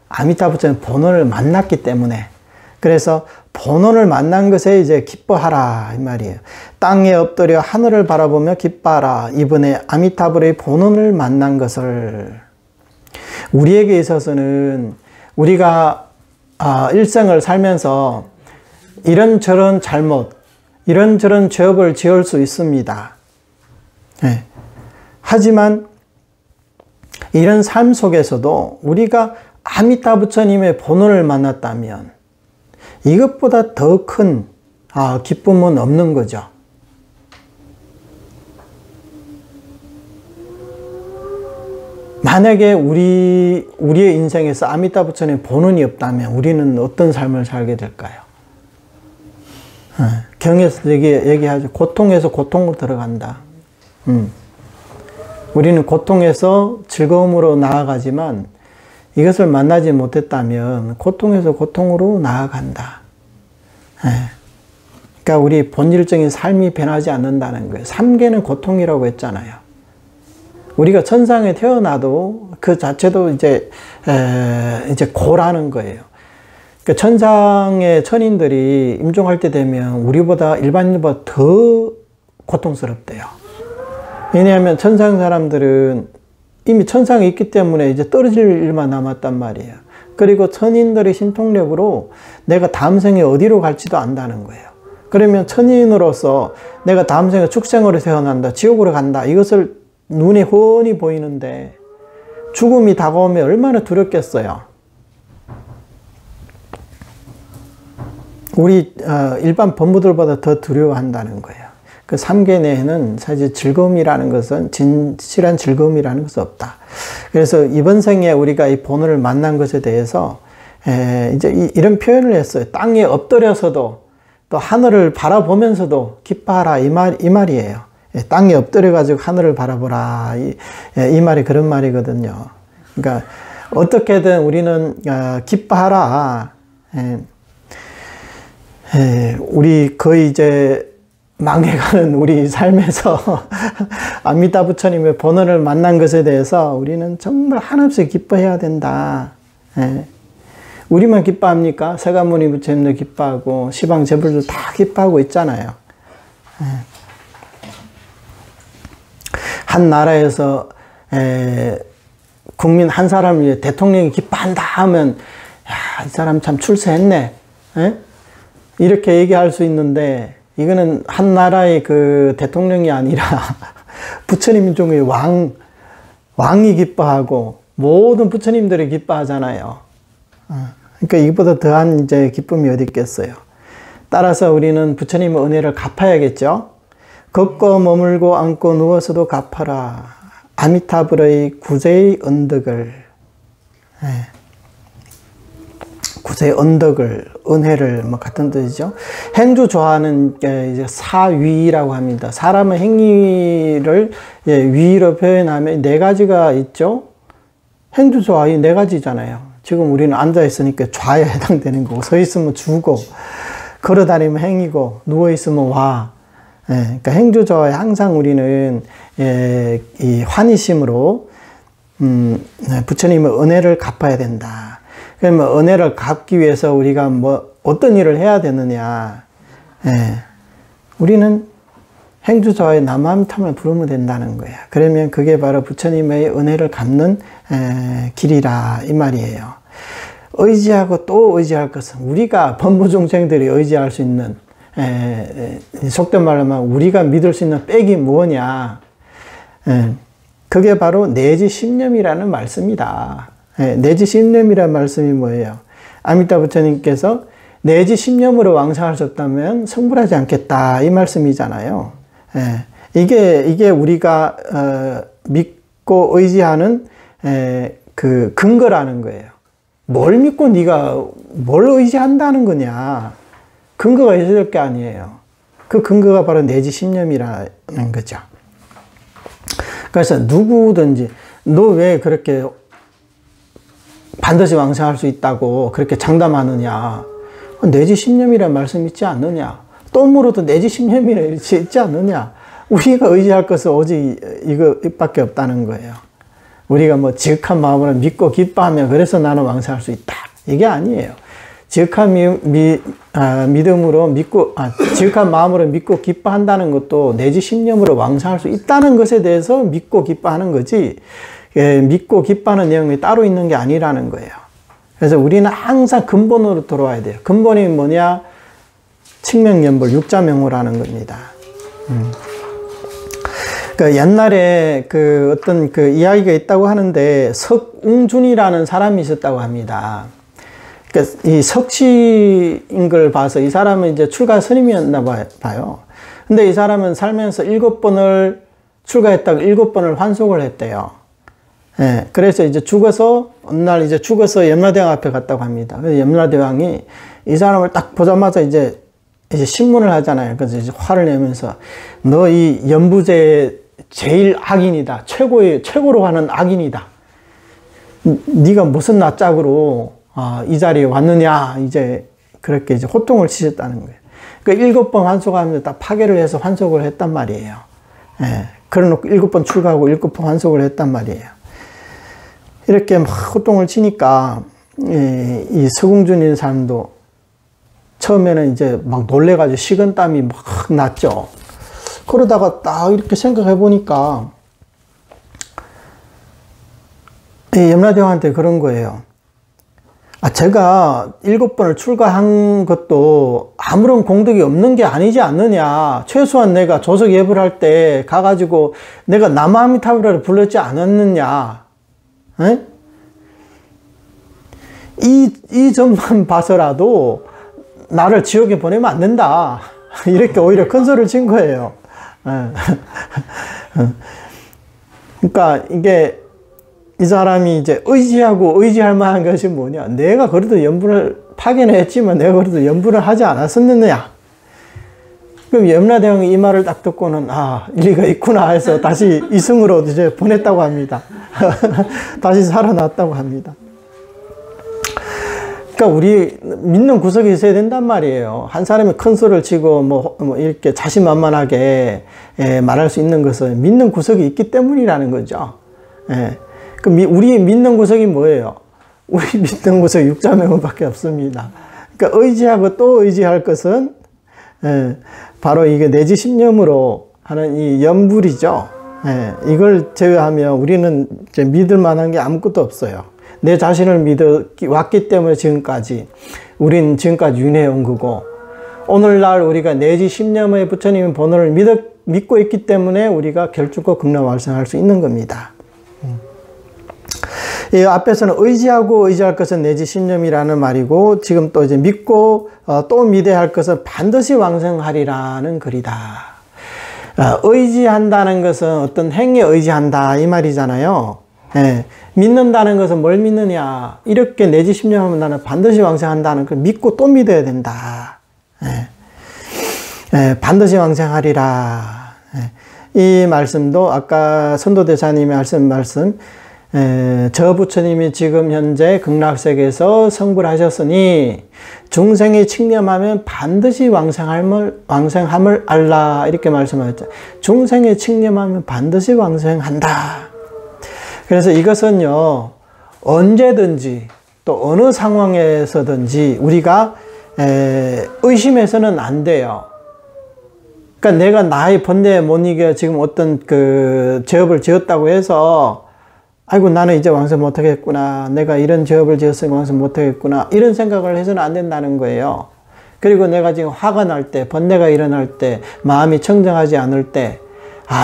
[SPEAKER 2] 아미타 부처님 본원을 만났기 때문에. 그래서 본원을 만난 것에 이제 기뻐하라 이 말이에요. 땅에 엎드려 하늘을 바라보며 기뻐하라. 이번에 아미타불의 본원을 만난 것을. 우리에게 있어서는 우리가 일생을 살면서 이런저런 잘못, 이런저런 죄업을 지을 수 있습니다. 네. 하지만 이런 삶 속에서도 우리가 아미타 부처님의 본원을 만났다면 이것보다 더 큰 기쁨은 없는 거죠. 만약에 우리의 인생에서 아미타 부처님 본원이 없다면 우리는 어떤 삶을 살게 될까요? 경에서 얘기하죠. 고통에서 고통으로 들어간다. 우리는 고통에서 즐거움으로 나아가지만 이것을 만나지 못했다면 고통에서 고통으로 나아간다. 그러니까 우리 본질적인 삶이 변하지 않는다는 거예요. 삼계는 고통이라고 했잖아요. 우리가 천상에 태어나도 그 자체도 이제 고라는 거예요. 그러니까 천상의 천인들이 임종할 때 되면 우리보다 일반인보다 더 고통스럽대요. 왜냐하면 천상 사람들은 이미 천상에 있기 때문에 이제 떨어질 일만 남았단 말이에요. 그리고 천인들의 신통력으로 내가 다음 생에 어디로 갈지도 안다는 거예요. 그러면 천인으로서 내가 다음 생에 축생으로 태어난다, 지옥으로 간다, 이것을 눈에 훤히 보이는데 죽음이 다가오면 얼마나 두렵겠어요. 우리 일반 범부들보다 더 두려워한다는 거예요. 그 삼계 내에는 사실 즐거움이라는 것은 진실한 즐거움이라는 것은 없다. 그래서 이번 생에 우리가 이 본원을 만난 것에 대해서 이제 이런 표현을 했어요. 땅에 엎드려서도 또 하늘을 바라보면서도 기뻐하라 이 말이에요. 땅에 엎드려가지고 하늘을 바라보라. 이 말이 그런 말이거든요. 그러니까, 어떻게든 우리는, 기뻐하라. 우리 거의 이제 망해가는 우리 삶에서 아미타 부처님의 본원을 만난 것에 대해서 우리는 정말 한없이 기뻐해야 된다. 우리만 기뻐합니까? 세가모니 부처님도 기뻐하고, 시방 제불도 다 기뻐하고 있잖아요. 한 나라에서 국민 한 사람을 위해 대통령이 기뻐한다 하면 야, 이 사람 참 출세했네. 이렇게 얘기할 수 있는데 이거는 한 나라의 그 대통령이 아니라 부처님 중에 왕이 기뻐하고 모든 부처님들이 기뻐하잖아요. 그러니까 이보다 더한 이제 기쁨이 어디 있겠어요. 따라서 우리는 부처님의 은혜를 갚아야겠죠. 걷고 머물고 앉고 누워서도 갚아라. 아미타불의 구제의 언덕을, 구제의 언덕을, 은혜를 뭐 같은 뜻이죠. 행주 조화는 이제 사위라고 합니다. 사람의 행위를 위로 표현하면 네 가지가 있죠. 행주 조화이 네 가지잖아요. 지금 우리는 앉아 있으니까 좌에 해당되는 거고, 서 있으면 주고, 걸어 다니면 행이고, 누워 있으면 와. 그러니까 행주조화에 항상 우리는 이 환희심으로 부처님의 은혜를 갚아야 된다. 그러면 은혜를 갚기 위해서 우리가 뭐 어떤 일을 해야 되느냐? 우리는 행주조화의 남아미탐을 부르면 된다는 거야. 그러면 그게 바로 부처님의 은혜를 갚는 길이라 이 말이에요. 의지하고 또 의지할 것은 우리가 범부중생들이 의지할 수 있는 속된 말로 하면 우리가 믿을 수 있는 백이 뭐냐? 그게 바로 내지심념이라는 말씀이다. 내지심념이라는 말씀이 뭐예요? 아미타 부처님께서 내지심념으로 왕성할 수 없다면 성불하지 않겠다 이 말씀이잖아요. 이게 우리가 믿고 의지하는 그 근거라는 거예요. 뭘 믿고 네가 뭘 의지한다는 거냐? 근거가 있어야 될 게 아니에요. 그 근거가 바로 내지심념이라는 거죠. 그래서 누구든지 너 왜 그렇게 반드시 왕성할 수 있다고 그렇게 장담하느냐? 내지심념이라는 말씀 있지 않느냐? 또 물어도 내지심념이라는 있지 않느냐? 우리가 의지할 것은 오직 이것밖에 없다는 거예요. 우리가 뭐 지극한 마음으로 믿고 기뻐하며 그래서 나는 왕성할 수 있다. 이게 아니에요. 지극한 믿음으로 믿고, 지극한 마음으로 믿고 기뻐한다는 것도 내지심념으로 왕성할 수 있다는 것에 대해서 믿고 기뻐하는 거지, 믿고 기뻐하는 내용이 따로 있는 게 아니라는 거예요. 그래서 우리는 항상 근본으로 돌아와야 돼요. 근본이 뭐냐? 칙명연불, 육자명호라는 겁니다. 그 옛날에 그 어떤 그 이야기가 있다고 하는데 석웅준이라는 사람이 있었다고 합니다. 그러니까 이 석시인 걸 봐서 이 사람은 이제 출가 스님이었나 봐요. 근데 이 사람은 살면서 7번을 출가했다가 7번을 환속을 했대요. 예, 그래서 이제 죽어서, 어느 날 이제 죽어서 염라대왕 앞에 갔다고 합니다. 그래서 염라대왕이 이 사람을 딱 보자마자 이제 신문을 하잖아요. 그래서 이제 화를 내면서, 너 이 연부제 제일 악인이다. 최고로 하는 악인이다. 네가 무슨 낯짝으로 이 자리에 왔느냐. 이제 그렇게 이제 호통을 치셨다는 거예요. 그러니까 7번 환속하면서 딱 파괴를 해서 환속을 했단 말이에요. 예, 그래놓고 7번 출가하고 7번 환속을 했단 말이에요. 이렇게 막 호통을 치니까 이 서궁준이라는 사람도 처음에는 이제 막 놀래가지고 식은땀이 막 났죠. 그러다가 딱 이렇게 생각해 보니까 염라대왕한테 그런 거예요. 제가 7번을 출가한 것도 아무런 공덕이 없는 게 아니지 않느냐. 최소한 내가 조석 예불 할 때 가가지고 내가 남아미타불을 불렀지 않았느냐. 에? 이 점만 봐서라도 나를 지옥에 보내면 안 된다. 이렇게 오히려 큰 소리를 친 거예요. 그러니까 이게 이 사람이 이제 의지할 만한 것이 뭐냐. 내가 그래도 연불을 파괴는 했지만 내가 그래도 연불을 하지 않았었느냐. 그럼 염라대왕이 이 말을 딱 듣고는 일리가 있구나 해서 다시 이승으로 이제 보냈다고 합니다. 다시 살아났다고 합니다. 그러니까 우리 믿는 구석이 있어야 된단 말이에요. 한 사람이 큰 소리를 치고 뭐 이렇게 자신만만하게 말할 수 있는 것은 믿는 구석이 있기 때문이라는 거죠. 그럼 우리 믿는 구석이 뭐예요? 우리 믿는 구석이 육자명언밖에 없습니다. 그러니까 의지하고 또 의지할 것은 바로 이게 내지신념으로 하는 이 연불이죠. 이걸 제외하면 우리는 이제 믿을 만한 게 아무것도 없어요. 내 자신을 믿어왔기 때문에 지금까지 우린 지금까지 윤회해 온 거고, 오늘날 우리가 내지신념의 부처님의 본원을 믿고 있기 때문에 우리가 결축과 극락왈생할 수 있는 겁니다. 이 앞에서는 의지하고 의지할 것은 내지신념이라는 말이고, 지금 또 이제 믿고 또 믿어야 할 것은 반드시 왕생하리라는 글이다. 의지한다는 것은 어떤 행위에 의지한다 이 말이잖아요. 믿는다는 것은 뭘 믿느냐. 이렇게 내지신념하면 나는 반드시 왕생한다는 걸 믿고 또 믿어야 된다. 반드시 왕생하리라. 이 말씀도 아까 선도대사님이 하신 말씀, 저 부처님이 지금 현재 극락세계에서 성불하셨으니 중생이 칙념하면 반드시 왕생함을 알라. 이렇게 말씀하셨죠. 중생이 칙념하면 반드시 왕생한다. 그래서 이것은요, 언제든지 또 어느 상황에서든지 우리가 의심해서는 안 돼요. 그러니까 내가 나의 번뇌에 못 이겨 지금 어떤 죄업을 지었다고 해서 아이고 나는 이제 왕생 못하겠구나, 내가 이런 죄업을 지었으니까 왕생 못하겠구나, 이런 생각을 해서는 안 된다는 거예요. 그리고 내가 지금 화가 날 때, 번뇌가 일어날 때, 마음이 청정하지 않을 때,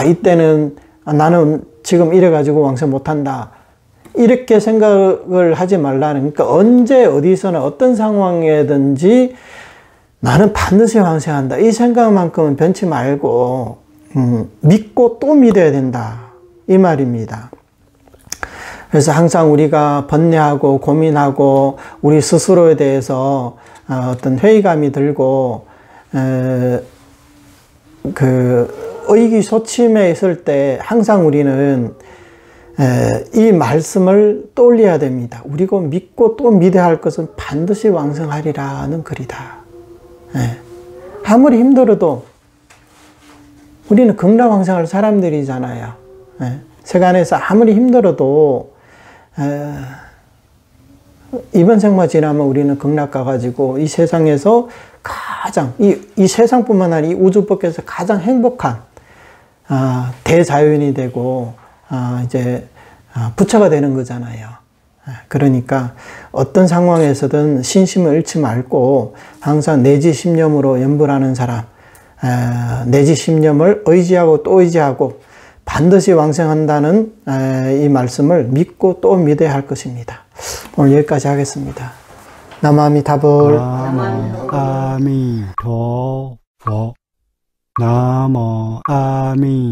[SPEAKER 2] 이때는 나는 지금 이래가지고 왕생 못한다, 이렇게 생각을 하지 말라는, 그러니까 언제 어디서나 어떤 상황에든지 나는 반드시 왕생한다, 이 생각만큼은 변치 말고 믿고 또 믿어야 된다 이 말입니다. 그래서 항상 우리가 번뇌하고 고민하고 우리 스스로에 대해서 어떤 회의감이 들고 의기소침해 있을 때 항상 우리는 이 말씀을 떠올려야 됩니다. 우리가 믿고 또 믿어야 할 것은 반드시 왕생하리라는 글이다. 아무리 힘들어도 우리는 극락왕생할 사람들이잖아요. 세간에서 아무리 힘들어도 이번 생만 지나면 우리는 극락 가가지고 이 세상에서 가장 이 세상뿐만 아니라 이 우주법에서 가장 행복한 대자연이 되고 이제 부처가 되는 거잖아요. 그러니까 어떤 상황에서든 신심을 잃지 말고 항상 내지신념으로 연불하는 사람, 내지신념을 의지하고 또 의지하고 반드시 왕생한다는 이 말씀을 믿고 또 믿어야 할 것입니다. 오늘 여기까지 하겠습니다. 나마미타불.
[SPEAKER 1] 나모 아미토 佛 나모 아미